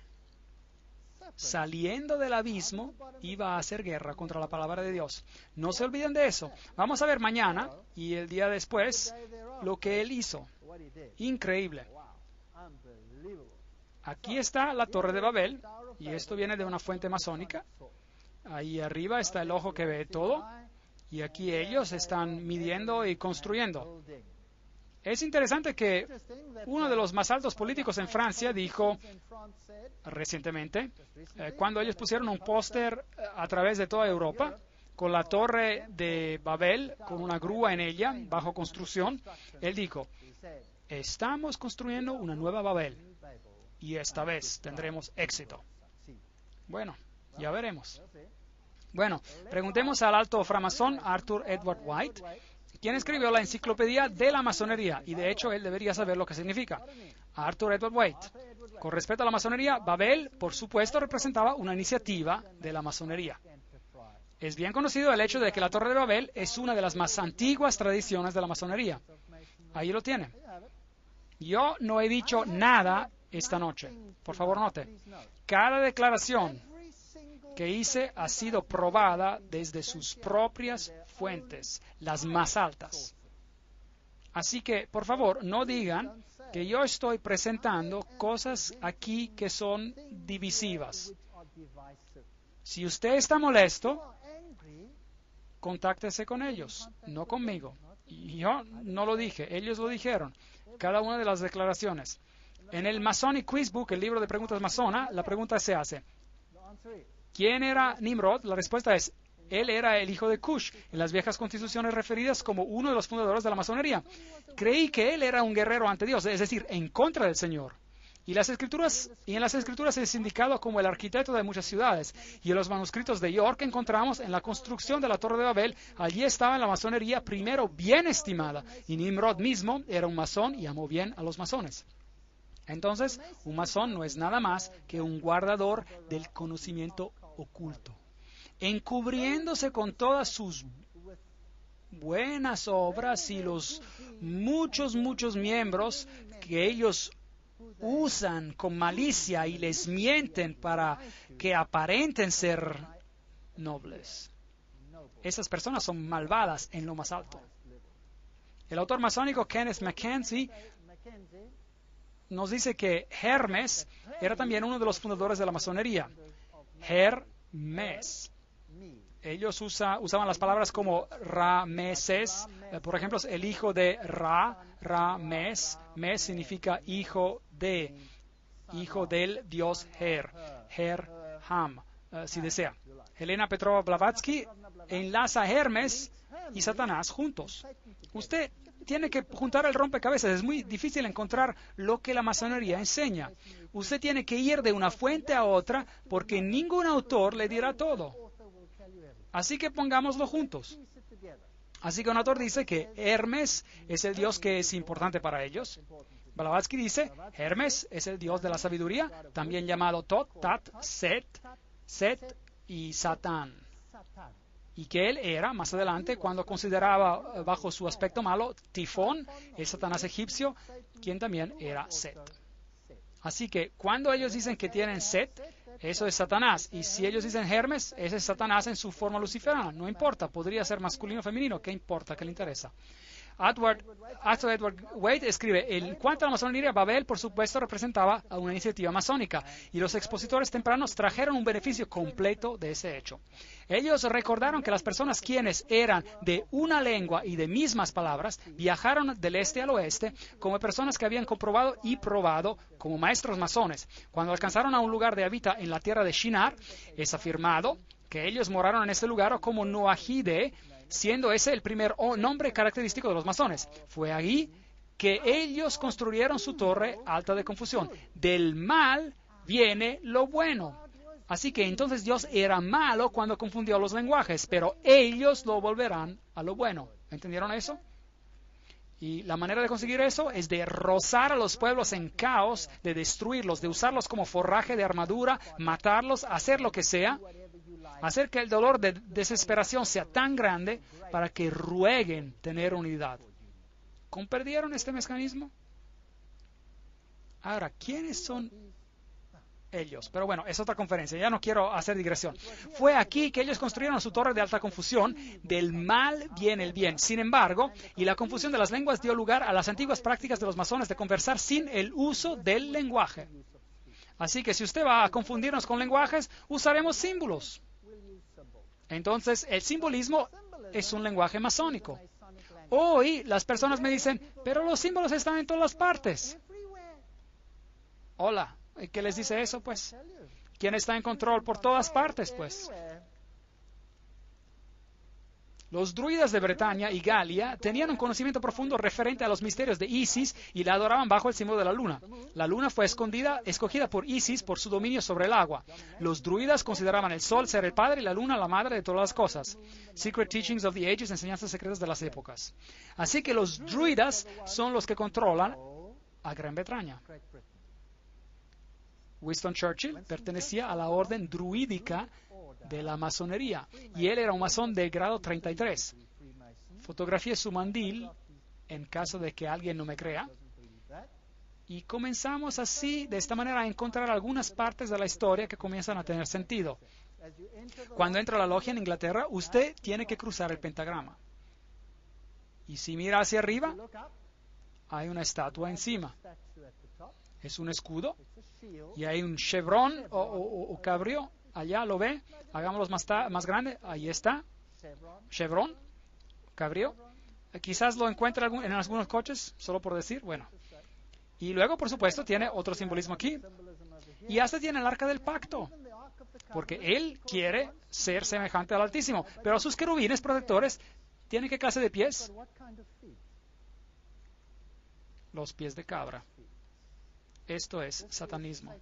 A: saliendo del abismo, iba a hacer guerra contra la palabra de Dios. No se olviden de eso. Vamos a ver mañana y el día después lo que él hizo. Increíble. Aquí está la Torre de Babel, y esto viene de una fuente masónica. Ahí arriba está el ojo que ve todo, y aquí ellos están midiendo y construyendo. Es interesante que uno de los más altos políticos en Francia dijo recientemente, cuando ellos pusieron un póster a través de toda Europa, con la Torre de Babel, con una grúa en ella, bajo construcción, él dijo, estamos construyendo una nueva Babel, y esta vez tendremos éxito. Bueno, ya veremos. Bueno, preguntemos al alto framasón Arthur Edward White, quien escribió la enciclopedia de la masonería, y de hecho él debería saber lo que significa. Arthur Edward White. Con respecto a la masonería, Babel, por supuesto, representaba una iniciativa de la masonería. Es bien conocido el hecho de que la Torre de Babel es una de las más antiguas tradiciones de la masonería. Ahí lo tiene. Yo no he dicho nada esta noche. Por favor, note. Cada declaración que hice ha sido probada desde sus propias fuentes, las más altas. Así que, por favor, no digan que yo estoy presentando cosas aquí que son divisivas. Si usted está molesto, contáctese con ellos, no conmigo. Yo no lo dije, ellos lo dijeron. Cada una de las declaraciones. En el Masonic Quiz Book, el libro de preguntas masona, la pregunta se hace: ¿quién era Nimrod? La respuesta es: él era el hijo de Cush, en las viejas constituciones referidas como uno de los fundadores de la masonería. Creí que él era un guerrero ante Dios, es decir, en contra del Señor. Y en las escrituras es indicado como el arquitecto de muchas ciudades. Y en los manuscritos de York encontramos en la construcción de la Torre de Babel, allí estaba la masonería primero bien estimada. Y Nimrod mismo era un masón y amó bien a los masones. Entonces, un masón no es nada más que un guardador del conocimiento oculto, encubriéndose con todas sus buenas obras y los muchos miembros que ellos usan con malicia y les mienten para que aparenten ser nobles. Esas personas son malvadas en lo más alto. El autor masónico Kenneth Mackenzie nos dice que Hermes era también uno de los fundadores de la masonería. Hermes. Ellos usaban las palabras como Ra-Meses. Por ejemplo, el hijo de Ra-Mes. Mes significa hijo del dios Her-Ham, si desea. Helena Petrova Blavatsky enlaza Hermes y Satanás juntos. Usted tiene que juntar el rompecabezas. Es muy difícil encontrar lo que la masonería enseña. Usted tiene que ir de una fuente a otra porque ningún autor le dirá todo. Así que pongámoslo juntos. Así que un autor dice que Hermes es el dios que es importante para ellos. Blavatsky dice, Hermes es el dios de la sabiduría, también llamado Tot, Tat, Set y Satán. Y que él era, más adelante, cuando consideraba bajo su aspecto malo, Tifón, el Satanás egipcio, quien también era Set. Así que cuando ellos dicen que tienen Set, eso es Satanás. Y si ellos dicen Hermes, ese es Satanás en su forma luciferana. No importa, podría ser masculino o femenino. ¿Qué importa? ¿Qué le interesa? Arthur Edward White escribe, en cuanto a la masonería, Babel, por supuesto, representaba a una iniciativa masónica, y los expositores tempranos trajeron un beneficio completo de ese hecho. Ellos recordaron que las personas quienes eran de una lengua y de mismas palabras viajaron del este al oeste como personas que habían comprobado y probado como maestros masones. Cuando alcanzaron a un lugar de habita en la tierra de Shinar, es afirmado que ellos moraron en este lugar como Noahide, siendo ese el primer nombre característico de los masones. Fue allí que ellos construyeron su torre alta de confusión. Del mal viene lo bueno. Así que entonces Dios era malo cuando confundió los lenguajes, pero ellos lo volverán a lo bueno. ¿Entendieron eso? Y la manera de conseguir eso es de rozar a los pueblos en caos, de destruirlos, de usarlos como forraje de armadura, matarlos, hacer lo que sea, hacer que el dolor de desesperación sea tan grande para que rueguen tener unidad. ¿Comprendieron este mecanismo? Ahora, ¿quiénes son ellos? Pero bueno, es otra conferencia, ya no quiero hacer digresión. Fue aquí que ellos construyeron su torre de alta confusión. Del mal viene el bien. Sin embargo, y la confusión de las lenguas dio lugar a las antiguas prácticas de los masones de conversar sin el uso del lenguaje. Así que si usted va a confundirnos con lenguajes, usaremos símbolos. Entonces, el simbolismo es un lenguaje masónico. Hoy las personas me dicen, pero los símbolos están en todas las partes. Hola, ¿qué les dice eso, pues? ¿Quién está en control por todas partes, pues? Los druidas de Bretaña y Galia tenían un conocimiento profundo referente a los misterios de Isis y la adoraban bajo el símbolo de la luna. La luna fue escogida por Isis por su dominio sobre el agua. Los druidas consideraban el sol ser el padre y la luna la madre de todas las cosas. Secret Teachings of the Ages, enseñanzas secretas de las épocas. Así que los druidas son los que controlan a Gran Bretaña. Winston Churchill pertenecía a la orden druídica de la masonería y él era un masón de grado 33. Fotografié su mandil en caso de que alguien no me crea y comenzamos así, de esta manera, a encontrar algunas partes de la historia que comienzan a tener sentido. Cuando entra a la logia en Inglaterra, usted tiene que cruzar el pentagrama y si mira hacia arriba hay una estatua encima. Es un escudo y hay un chevron o cabrio. Allá lo ve. Hagámoslo más grande. Ahí está. Chevron. Cabrio. Quizás lo encuentre en algunos coches, solo por decir. Bueno. Y luego, por supuesto, tiene otro simbolismo aquí. Y hasta tiene el arca del pacto. Porque él quiere ser semejante al Altísimo. Pero sus querubines protectores tienen ¿qué clase de pies? Los pies de cabra. Esto es satanismo.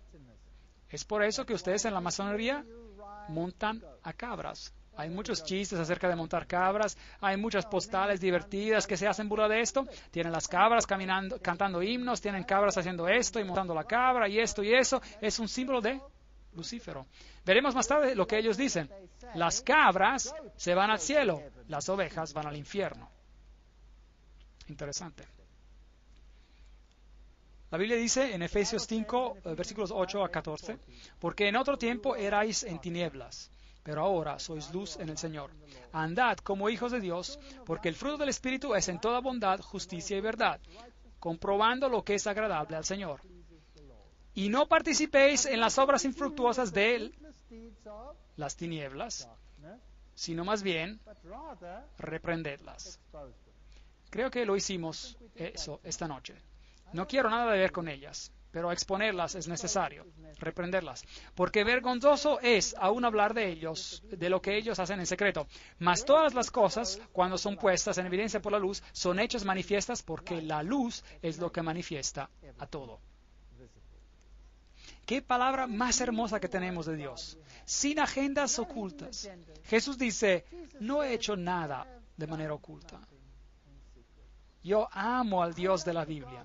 A: Es por eso que ustedes en la masonería montan a cabras. Hay muchos chistes acerca de montar cabras, hay muchas postales divertidas que se hacen burla de esto. Tienen las cabras caminando, cantando himnos, tienen cabras haciendo esto y montando la cabra y esto y eso. Es un símbolo de Lucífero. Veremos más tarde lo que ellos dicen. Las cabras se van al cielo, las ovejas van al infierno. Interesante. La Biblia dice en Efesios 5, versículos 8 a 14, porque en otro tiempo erais en tinieblas, pero ahora sois luz en el Señor. Andad como hijos de Dios, porque el fruto del Espíritu es en toda bondad, justicia y verdad, comprobando lo que es agradable al Señor. Y no participéis en las obras infructuosas de las tinieblas, sino más bien reprendedlas. Creo que lo hicimos eso esta noche. No quiero nada de ver con ellas, pero exponerlas es necesario, reprenderlas, porque vergonzoso es aún hablar de ellos, de lo que ellos hacen en secreto. Mas todas las cosas, cuando son puestas en evidencia por la luz, son hechas manifiestas porque la luz es lo que manifiesta a todo. ¿Qué palabra más hermosa que tenemos de Dios? Sin agendas ocultas. Jesús dice, no he hecho nada de manera oculta. Yo amo al Dios de la Biblia.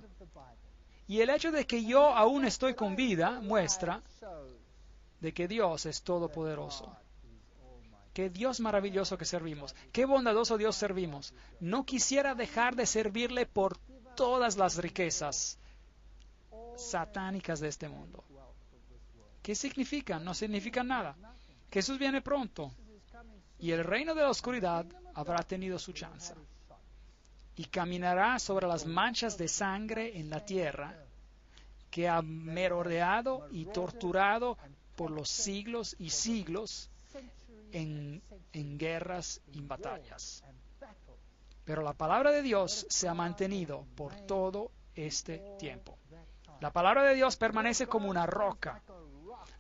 A: Y el hecho de que yo aún estoy con vida muestra de que Dios es todopoderoso. Qué Dios maravilloso que servimos. Qué bondadoso Dios servimos. No quisiera dejar de servirle por todas las riquezas satánicas de este mundo. ¿Qué significan? No significan nada. Jesús viene pronto y el reino de la oscuridad habrá tenido su chance. Y caminará sobre las manchas de sangre en la tierra que ha merodeado y torturado por los siglos y siglos en guerras y batallas. Pero la palabra de Dios se ha mantenido por todo este tiempo. La palabra de Dios permanece como una roca,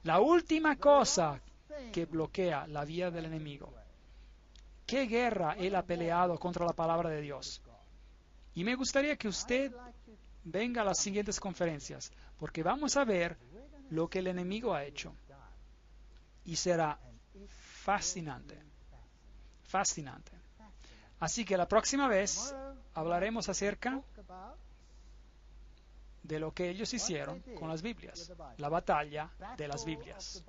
A: la última cosa que bloquea la vía del enemigo. ¿Qué guerra él ha peleado contra la palabra de Dios? Y me gustaría que usted venga a las siguientes conferencias, porque vamos a ver lo que el enemigo ha hecho. Y será fascinante, fascinante. Así que la próxima vez hablaremos acerca de lo que ellos hicieron con las Biblias, la batalla de las Biblias.